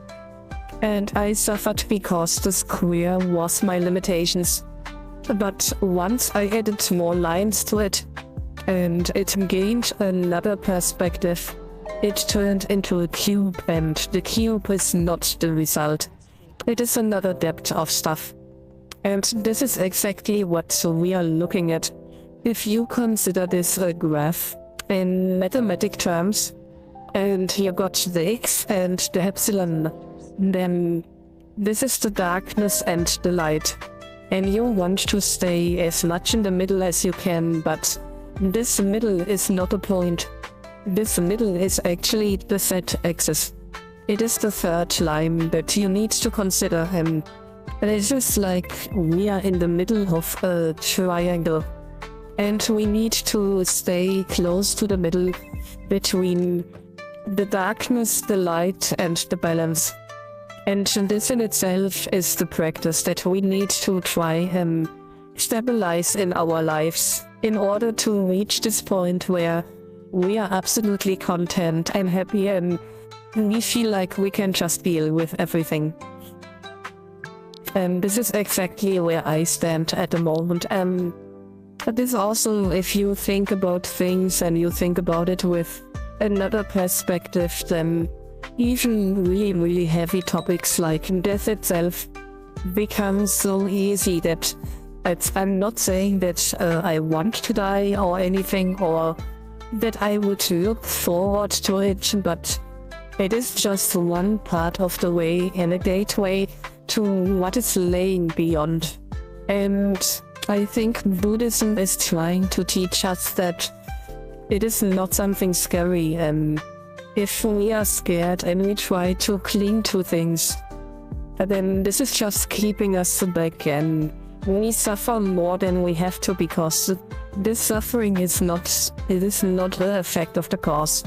And I suffered because the square was my limitations. But once I added more lines to it, and it gained another perspective, it turned into a cube, and the cube is not the result. It is another depth of stuff. And this is exactly what we are looking at. If you consider this a graph in mathematic terms, and you got the x and the epsilon, then this is the darkness and the light. And you want to stay as much in the middle as you can, but this middle is not a point. This middle is actually the z-axis. It is the 3rd line that you need to consider, and it's just like we are in the middle of a triangle. And we need to stay close to the middle between the darkness, the light, and the balance. And this in itself is the practice that we need to try and stabilize in our lives in order to reach this point where we are absolutely content and happy, and we feel like we can just deal with everything. And this is exactly where I stand at the moment. But this also, if you think about things and you think about it with another perspective, then even really, really heavy topics like death itself become so easy that I'm not saying that I want to die or anything, or that I would look forward to it, but it is just one part of the way and a gateway to what is laying beyond. And I think Buddhism is trying to teach us that it is not something scary, and if we are scared and we try to cling to things, then this is just keeping us back, and we suffer more than we have to, because this suffering is not the effect of the cause.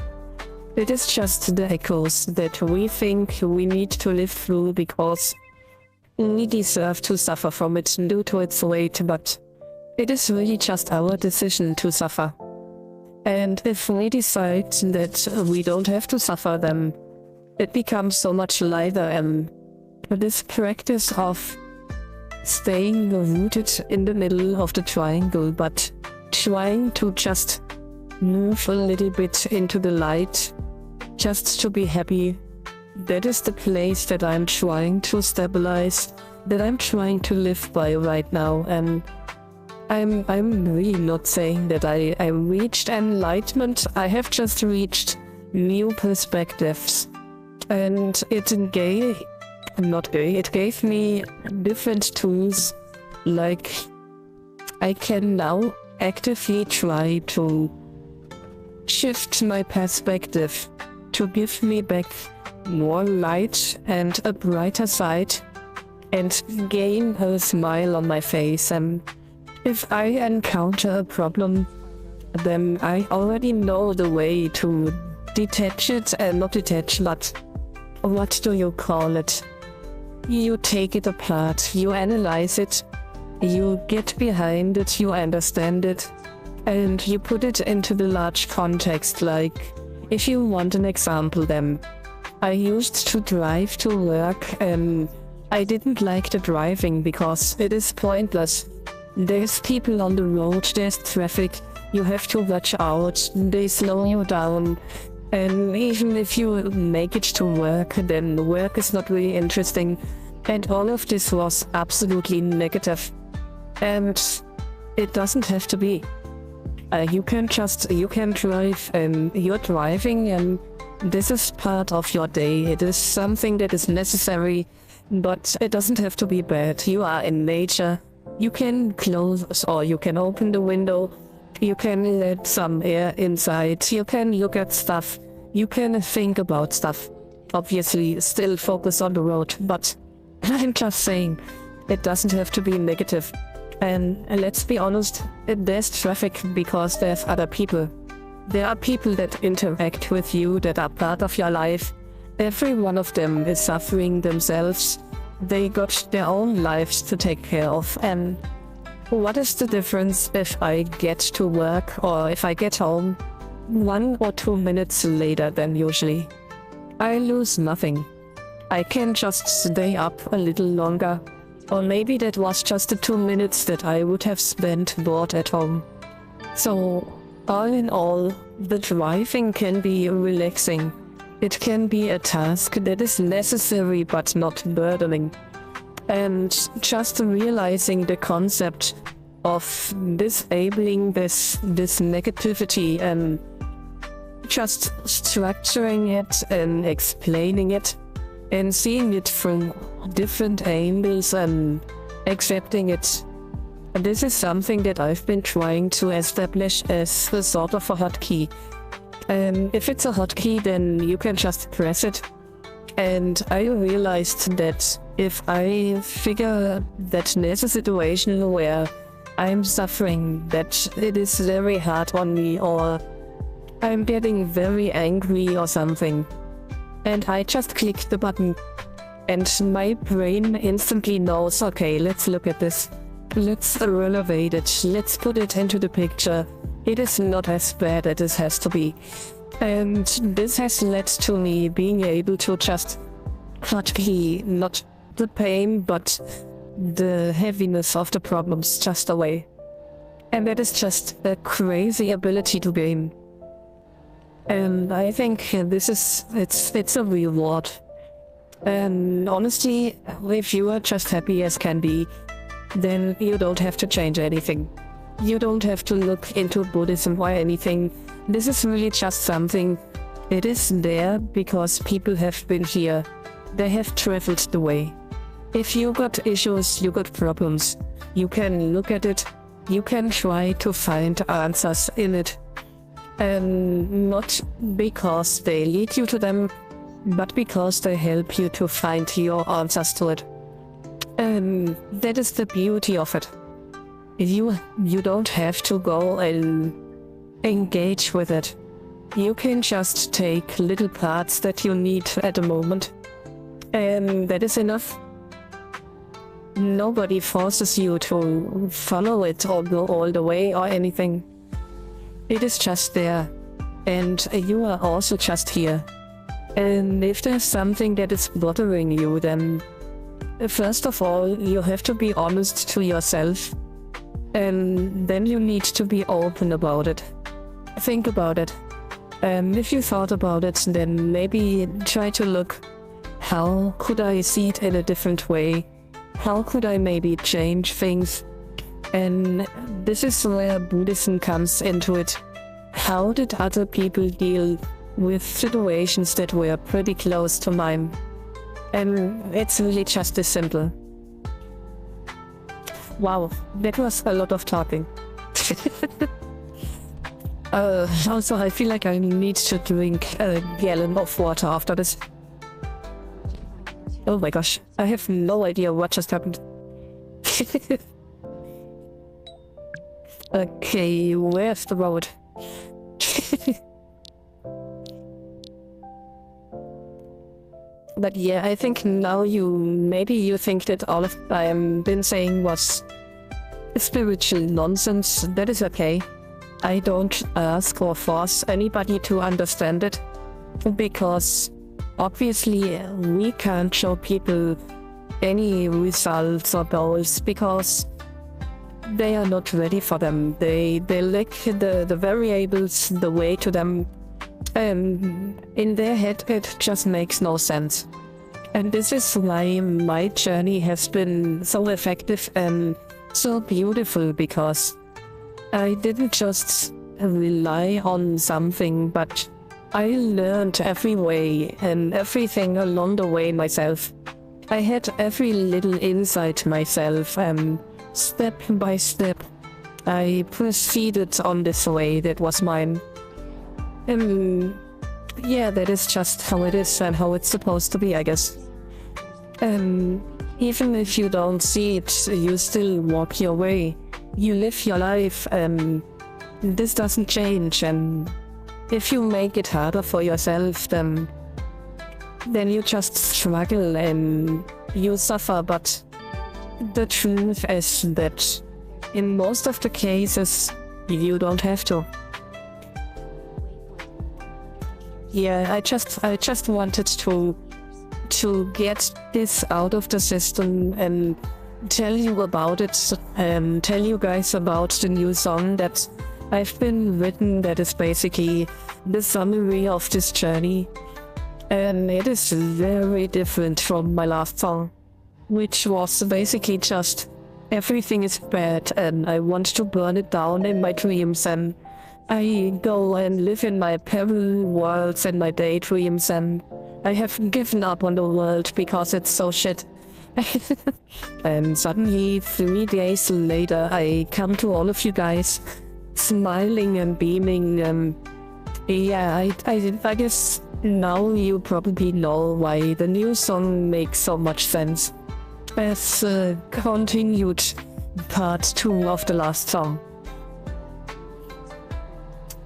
It is just the echoes that we think we need to live through because we deserve to suffer from it due to its weight, but it is really just our decision to suffer. And if we decide that we don't have to suffer, then it becomes so much lighter, and this practice of staying rooted in the middle of the triangle, but trying to just move a little bit into the light, just to be happy, that is the place that I'm trying to stabilize, that I'm trying to live by right now. And I'm really not saying that I reached enlightenment. I have just reached new perspectives, and it gave me different tools. Like, I can now actively try to shift my perspective to give me back more light and a brighter side, and gain a smile on my face. And if I encounter a problem, then I already know the way to detach it, and not detach, but what do you call it? You take it apart, you analyze it, you get behind it, you understand it, and you put it into the large context. Like, if you want an example, then I used to drive to work and I didn't like the driving because it is pointless. There's people on the road, there's traffic, you have to watch out, they slow you down. And even if you make it to work, then the work is not really interesting. And all of this was absolutely negative. And it doesn't have to be. You can drive, and you're driving, and this is part of your day. It is something that is necessary, but it doesn't have to be bad. You are in nature. You can close, or you can open the window. You can let some air inside. You can look at stuff. You can think about stuff. Obviously, still focus on the road, but I'm just saying, it doesn't have to be negative. And let's be honest, there's traffic because there's other people. There are people that interact with you, that are part of your life. Every one of them is suffering themselves. They got their own lives to take care of. And what is the difference if I get to work or if I get home 1 or 2 minutes later than usually? I lose nothing. I can just stay up a little longer. Or maybe that was just the 2 minutes that I would have spent bored at home. So, all in all, the driving can be relaxing. It can be a task that is necessary but not burdening. And just realizing the concept of disabling this negativity and just structuring it and explaining it and seeing it from different angles and accepting it. This is something that I've been trying to establish as a sort of a hotkey. If it's a hotkey, then you can just press it. And I realized that if I figure that there's a situation where I'm suffering, that it is very hard on me, or I'm getting very angry or something, and I just click the button, and my brain instantly knows, okay, let's look at this. Let's renovate it. Let's put it into the picture. It is not as bad as it has to be. And this has led to me being able to just not the pain, but the heaviness of the problems just away. And that is just a crazy ability to gain. And I think it's a reward. And honestly, if you are just happy as can be, then you don't have to change anything. You don't have to look into Buddhism or anything. This is really just something. It is there because people have been here. They have traveled the way. If you got issues, you got problems, you can look at it. You can try to find answers in it. And not because they lead you to them, but because they help you to find your answers to it. And that is the beauty of it. You don't have to go and engage with it. You can just take little parts that you need at the moment. And that is enough. Nobody forces you to follow it or go all the way or anything. It is just there, and you are also just here. And if there's something that is bothering you, then first of all, you have to be honest to yourself, and then you need to be open about it. Think about it. If you thought about it, then maybe try to look, how could I see it in a different way? How could I maybe change things? And this is where Buddhism comes into it. How did other people deal with situations that were pretty close to mine? And it's really just this simple. Wow, that was a lot of talking. Also, I feel like I need to drink a gallon of water after this. Oh my gosh, I have no idea what just happened. Okay, where's the road? But yeah, I think now maybe you think that all of I've been saying was spiritual nonsense. That is okay. I don't ask or force anybody to understand it, because obviously we can't show people any results or goals because they are not ready for them. They lack the variables, the way to them. In their head, it just makes no sense. And this is why my journey has been so effective and so beautiful, because I didn't just rely on something, but I learned every way and everything along the way myself. I had every little insight myself, and step by step, I proceeded on this way that was mine. Yeah, that is just how it is and how it's supposed to be, I guess. Even if you don't see it, you still walk your way. You live your life, and this doesn't change. And if you make it harder for yourself, then you just struggle and you suffer. But the truth is that in most of the cases, you don't have to. Yeah, I just wanted to get this out of the system and tell you about it, and tell you guys about the new song that I've been written, that is basically the summary of this journey. And it is very different from my last song, which was basically just everything is bad and I want to burn it down in my dreams, and I go and live in my parallel worlds and my daydreams, and I have given up on the world because it's so shit. And suddenly, 3 days later, I come to all of you guys, smiling and beaming. Yeah, I guess now you probably know why the new song makes so much sense as a continued part 2 of the last song.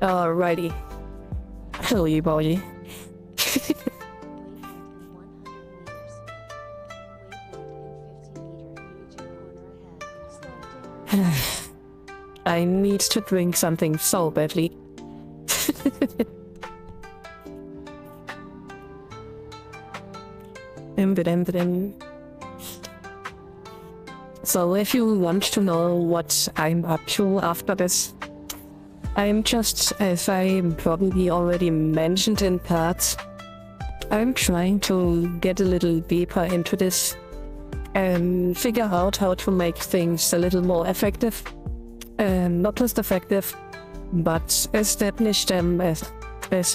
Alrighty. Hello, boy. I need to drink something so badly. So if you want to know what I'm up to after this, I'm just, as I probably already mentioned in parts, I'm trying to get a little deeper into this and figure out how to make things a little more effective. And not just effective, but establish them as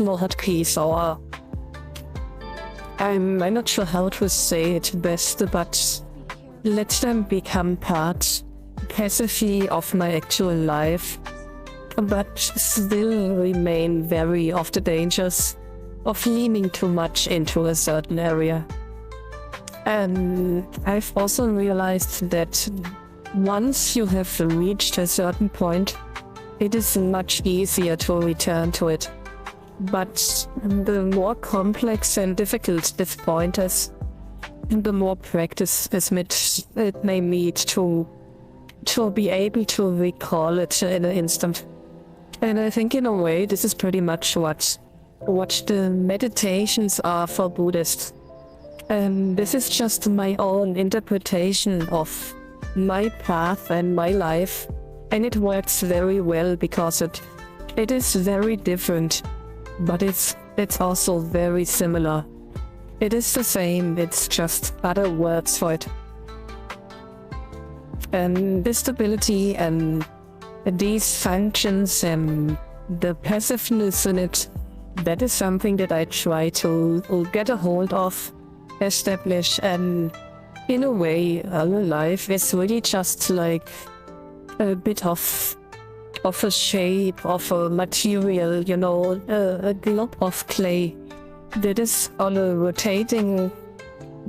more hotkeys, or I'm not sure how to say it best, but let them become part passively of my actual life, but still remain wary of the dangers of leaning too much into a certain area. And I've also realized that once you have reached a certain point, it is much easier to return to it. But the more complex and difficult this point is, the more practice it may need to be able to recall it in an instant. And I think in a way this is pretty much what the meditations are for Buddhists. And this is just my own interpretation of my path and my life, and it works very well because it is very different, but it's also very similar. It is the same, it's just other words for it. And this stability and these functions and the passiveness in it, that is something that I try to get a hold of, establish, and in a way, our life is really just like a bit of a shape, of a material, you know, a glob of clay that is on a rotating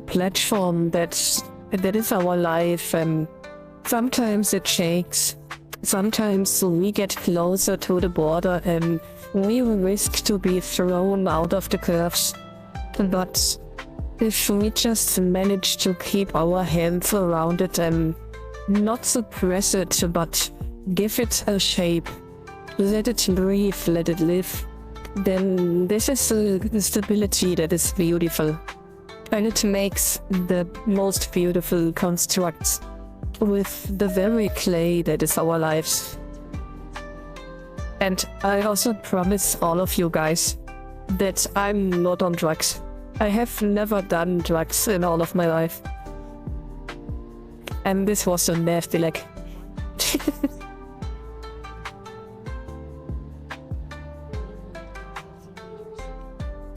platform that is our life, and sometimes it shakes, Sometimes we get closer to the border and we risk to be thrown out of the curves. But if we just manage to keep our hands around it and not suppress it, but give it a shape, let it breathe, let it live, then this is the stability that is beautiful. And it makes the most beautiful constructs with the very clay that is our lives. And I also promise all of you guys that I'm not on drugs. I have never done drugs in all of my life. And this was a nasty leg.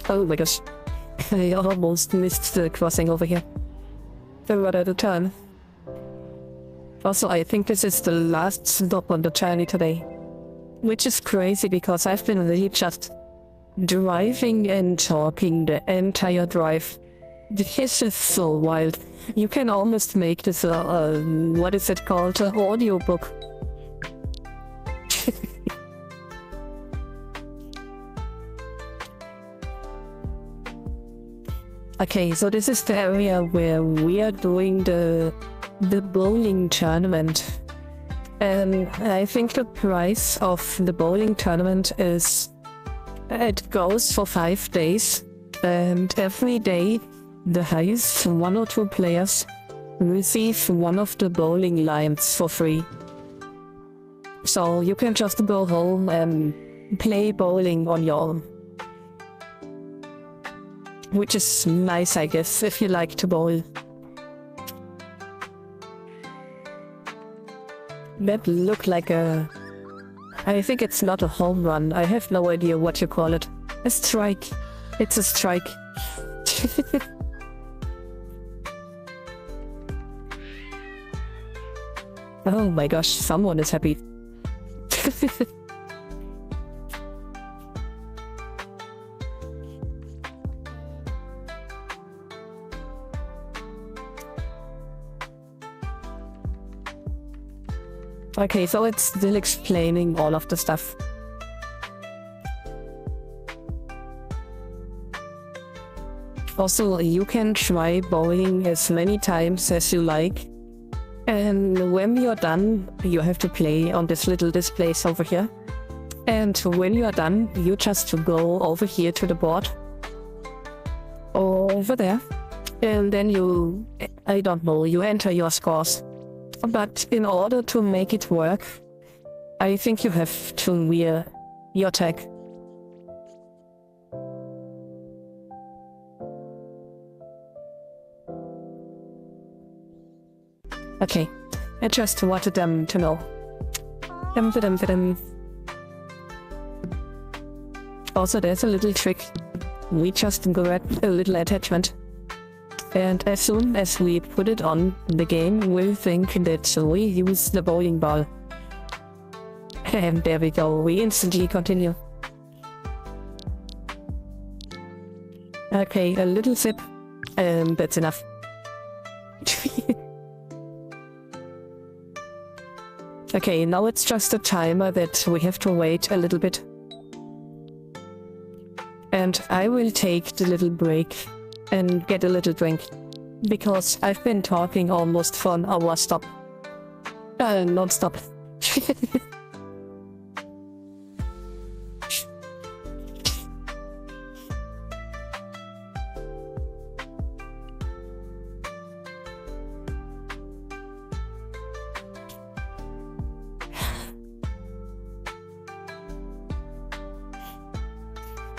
Oh my gosh. I almost missed the crossing over here. They were at a turn. Also, I think this is the last stop on the journey today. Which is crazy because I've been really just driving and talking the entire drive. This is so wild. You can almost make this what is it called? An audiobook. Okay, so this is the area where we are doing the bowling tournament. And I think the price of the bowling tournament is, it goes for 5 days, and every day the highest 1 or 2 players receive one of the bowling lines for free. So you can just go home and play bowling on your own. Which is nice, I guess, if you like to bowl. That looked like a... I think it's not a home run. I have no idea what you call it. A strike. It's a strike. Oh my gosh, someone is happy. Okay, so it's still explaining all of the stuff. Also, you can try bowling as many times as you like. And when you're done, you have to play on this little displays over here. And when you're done, you just go over here to the board. Over there. And then you, I don't know, you enter your scores. But in order to make it work, I think you have to wear your tag. Okay, I just wanted them to know. Also, there's a little trick. We just grab a little attachment. And as soon as we put it on, the game will think that we use the bowling ball. And there we go, we instantly continue. Okay, a little sip, and that's enough. Okay, now it's just a timer that we have to wait a little bit. And I will take the little break and get a little drink, because I've been talking almost for an hour non-stop.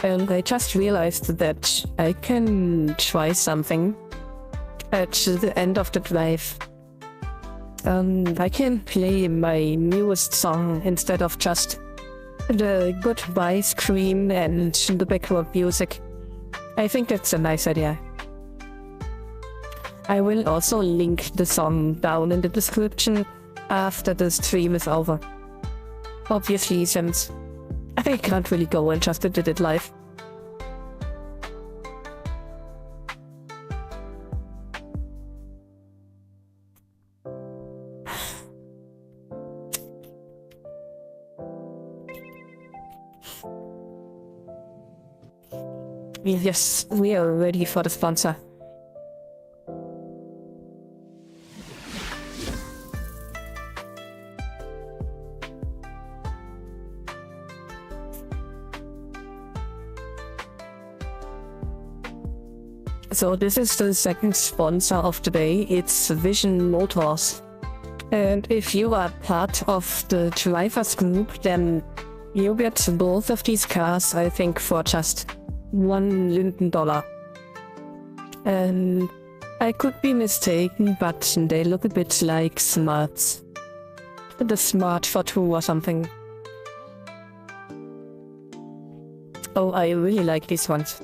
And I just realized that I can try something at the end of the drive. I can play my newest song instead of just the goodbye screen and the background music. I think that's a nice idea. I will also link the song down in the description after the stream is over. Obviously, since I can't really go and just did it live. Yes, we are ready for the sponsor. So this is the second sponsor of the day. It's Vision Motors. And if you are part of the drivers group, then you get both of these cars, I think, for just $1 Linden. And I could be mistaken, but they look a bit like Smarts. The Smart for 2 or something. Oh, I really like these ones.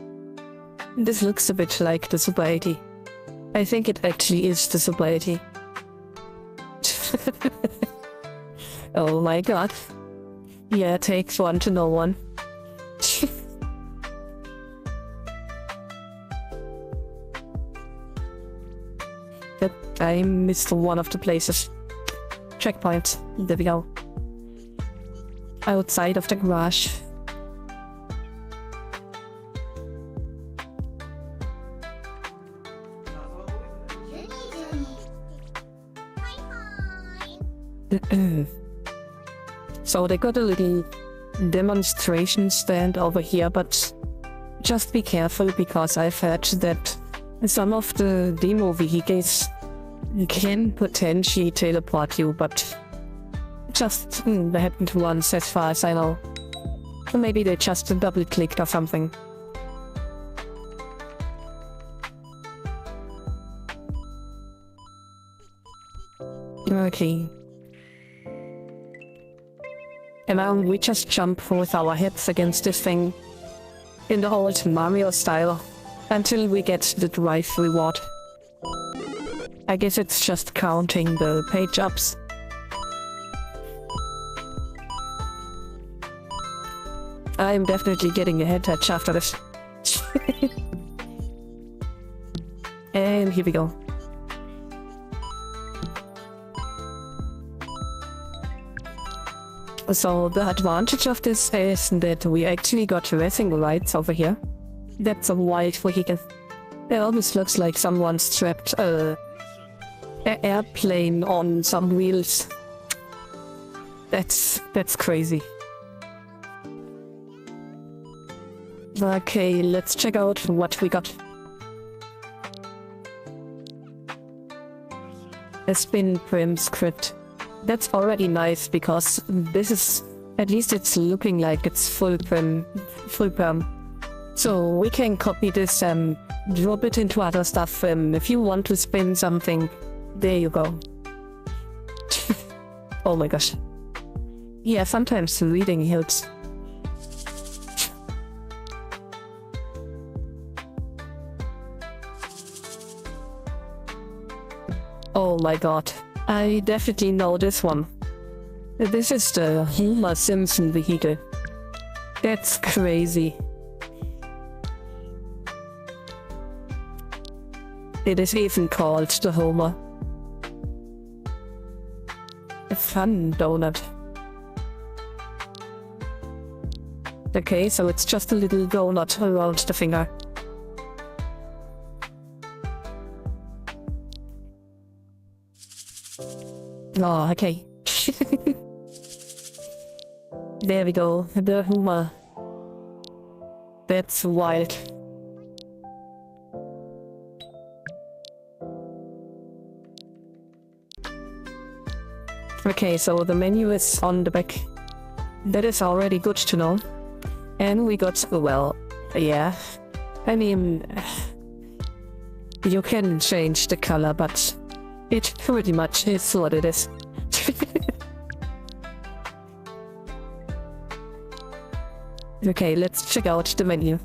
This looks a bit like the Super 80. I think it actually is the Super 80. Oh my god. Yeah, it takes one to know one. Yep, I missed one of the places. Checkpoint. There we go. Outside of the garage. So they got a little demonstration stand over here, but just be careful because I've heard that some of the demo vehicles can potentially teleport you, but just they happened once as far as I know. Or maybe they just double clicked or something. Okay. And now we just jump with our heads against this thing in the old Mario style until we get the drive reward. I guess it's just counting the page ups. I'm definitely getting a head touch after this. And here we go. So the advantage of this is that we actually got racing rides over here. That's a wild vehicle. It almost looks like someone strapped an airplane on some wheels. That's crazy. Okay, let's check out what we got. A spin prim script. That's already nice because this is, at least it's looking like it's full perm. So we can copy this and drop it into other stuff. If you want to spin something, there you go. Oh my gosh. Yeah, sometimes reading helps. Oh my god. I definitely know this one. This is the Homer Simpson vehicle. That's crazy. It is even called the Homer. A fun donut. Okay, so it's just a little donut around the finger. Oh, okay. There we go, the Homer. That's wild. Okay, so the menu is on the back. That is already good to know. And we got, well, yeah. I mean, you can change the color, but it pretty much is what it is. Okay, let's check out the menu.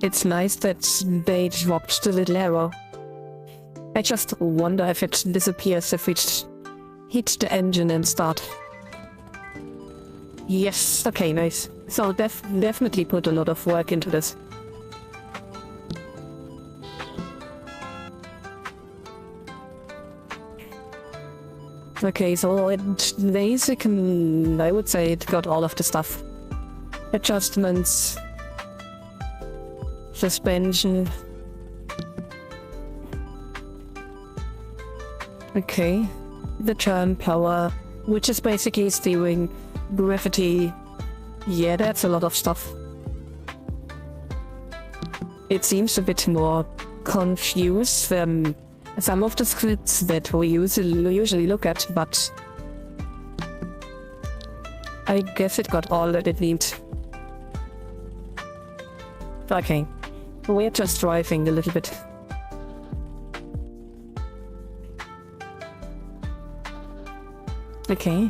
It's nice that they dropped the little arrow. I just wonder if it disappears if we hit the engine and start. Yes, okay, nice. So definitely put a lot of work into this. Okay, so it basic, I would say it got all of the stuff. adjustments, suspension. Okay, the turn power, which is basically steering, gravity. Yeah, that's a lot of stuff. It seems a bit more confused than some of the scripts that we usually look at, but I guess it got all that it needs. Okay, we're just driving a little bit. Okay.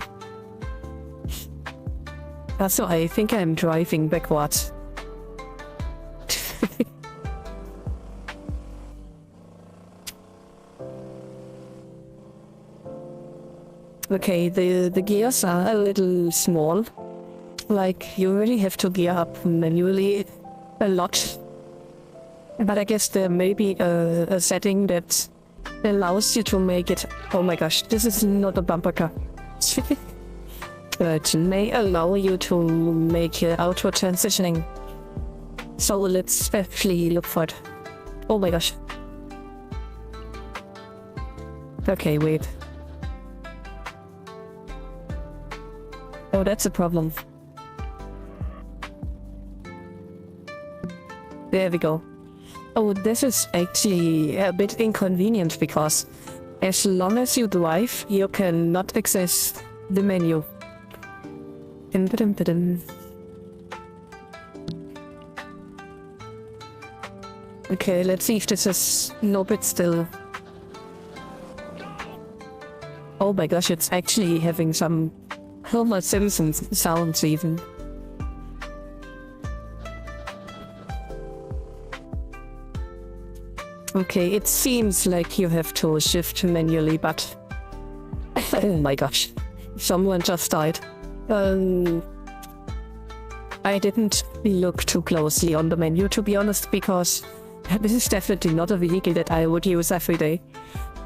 So I think I'm driving backwards. Okay, the gears are a little small. Like, you really have to gear up manually a lot. But I guess there may be a setting that allows you to make it... Oh my gosh, this is not a bumper car. It may allow you to make auto transitioning. So let's actually look for it. Oh my gosh. Okay, wait. Oh, that's a problem. There we go. Oh, this is actually a bit inconvenient because as long as you drive, you cannot access the menu. Okay, let's see if this is no bit still. Oh my gosh, it's actually having some Homer Simpson sounds even. Okay, it seems like you have to shift manually, but... Oh my gosh, someone just died. I didn't look too closely on the menu, to be honest, because this is definitely not a vehicle that I would use every day.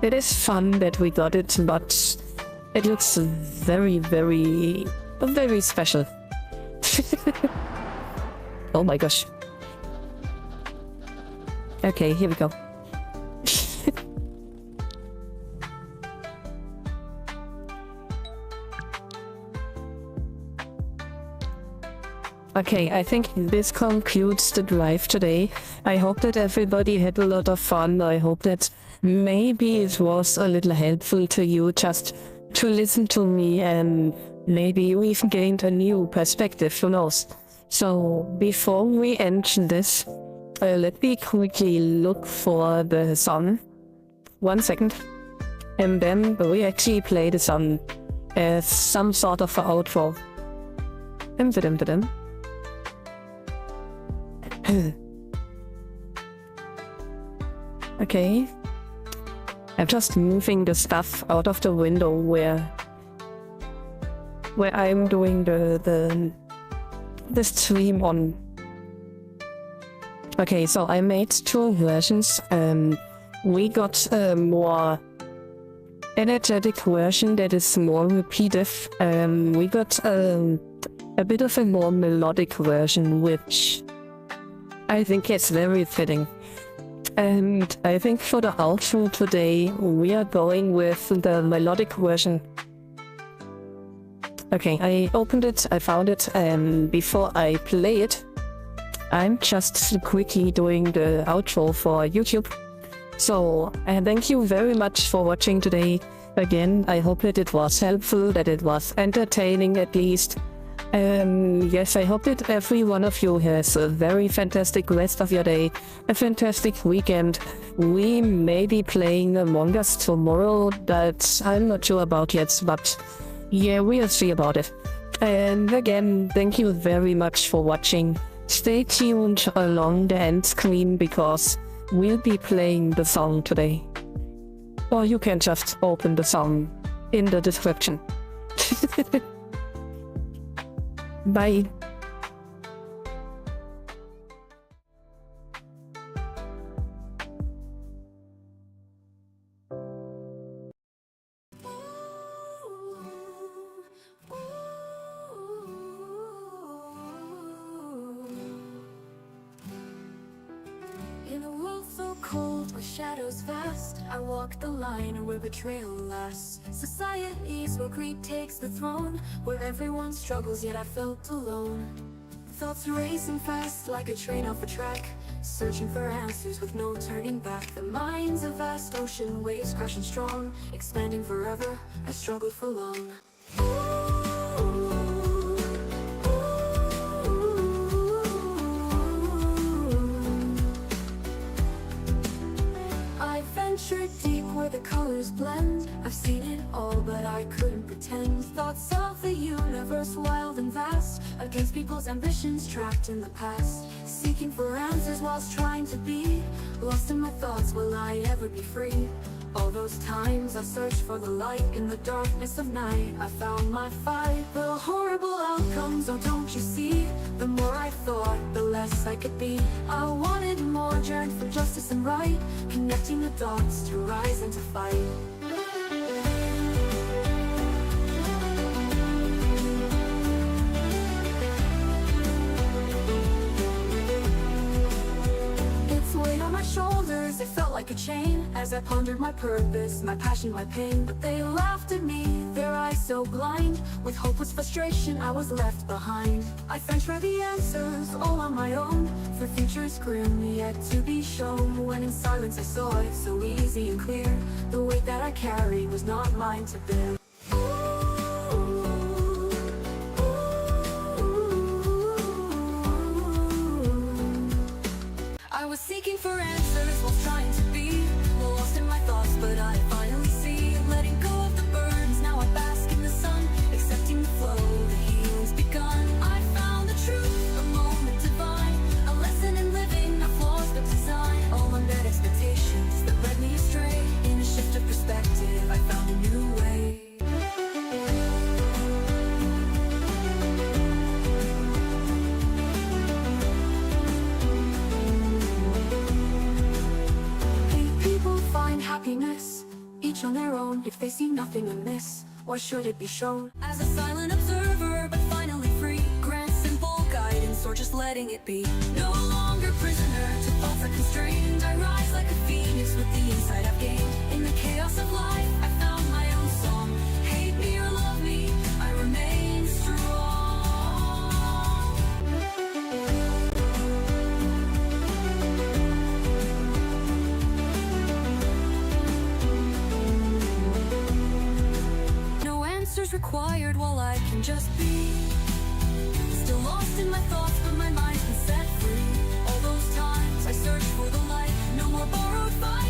It is fun that we got it, but it looks very, very, very special. Oh my gosh. Okay, here we go. Okay, I think this concludes the drive today. I hope that everybody had a lot of fun. I hope that maybe it was a little helpful to you just to listen to me, and maybe you even gained a new perspective, who knows. So before we end this, let me quickly look for the song. 1 second. And then we actually play the song as some sort of outro. Okay. I'm just moving the stuff out of the window where I'm doing the stream on. Okay, so I made 2 versions. We got a more energetic version that is more repetitive. We got a bit of a more melodic version, which I think is very fitting. And I think for the outro today, we are going with the melodic version. Okay, I opened it, I found it, and before I play it, I'm just quickly doing the outro for YouTube. So, thank you very much for watching today. Again, I hope that it was helpful, that it was entertaining at least. Yes, I hope that every one of you has a very fantastic rest of your day, a fantastic weekend. We may be playing Among Us tomorrow, that I'm not sure about yet, but yeah, we'll see about it. And again, thank you very much for watching. Stay tuned along the end screen because we'll be playing the song today. Or you can just open the song in the description. Bye. world where shadows vast. I walk the line where betrayal lasts. Societies where greed takes the throne, where everyone struggles yet I felt alone. Thoughts racing fast like a train off a track, searching for answers with no turning back. The mind's a vast ocean, waves crashing strong, expanding forever, I struggled for long. I ventured deep where the colors blend. I've seen it all, but I couldn't pretend. Thoughts of the universe, wild and vast, against people's ambitions trapped in the past. Seeking for answers whilst trying to be lost in my thoughts, will I ever be free? All those times I searched for the light in the darkness of night, I found my fight. The horrible outcomes, oh don't you see? The more I thought, the less I could be. I wanted more, yearned for justice and right, connecting the dots to rise and to fight. Shoulders, it felt like a chain as I pondered my purpose, my passion, my pain. But they laughed at me, their eyes so blind. With hopeless frustration, I was left behind. I searched for the answers, all on my own, for futures grim yet to be shown. When in silence I saw it so easy and clear, the weight that I carried was not mine to bear. I was seeking for answers while trying to be lost in my thoughts, but I finally see. Letting go of the burdens, now I bask in the sun, accepting the flow, the healing's begun. I found the truth, a moment divine, a lesson in living, not flaws but design. All unmet expectations that led me astray. In a shift of perspective, I found a new way. Happiness, each on their own. If they see nothing amiss, why should it be shown? As a silent observer, but finally free, grant simple guidance or just letting it be. No longer prisoner to thoughts that constrained, I rise like a phoenix with the insight I've gained. In the chaos of life, I found my own song. Hate me or love me, I remain strong. Required while I can just be. Still lost in my thoughts, but my mind's been set free. All those times I searched for the light, no more borrowed fire.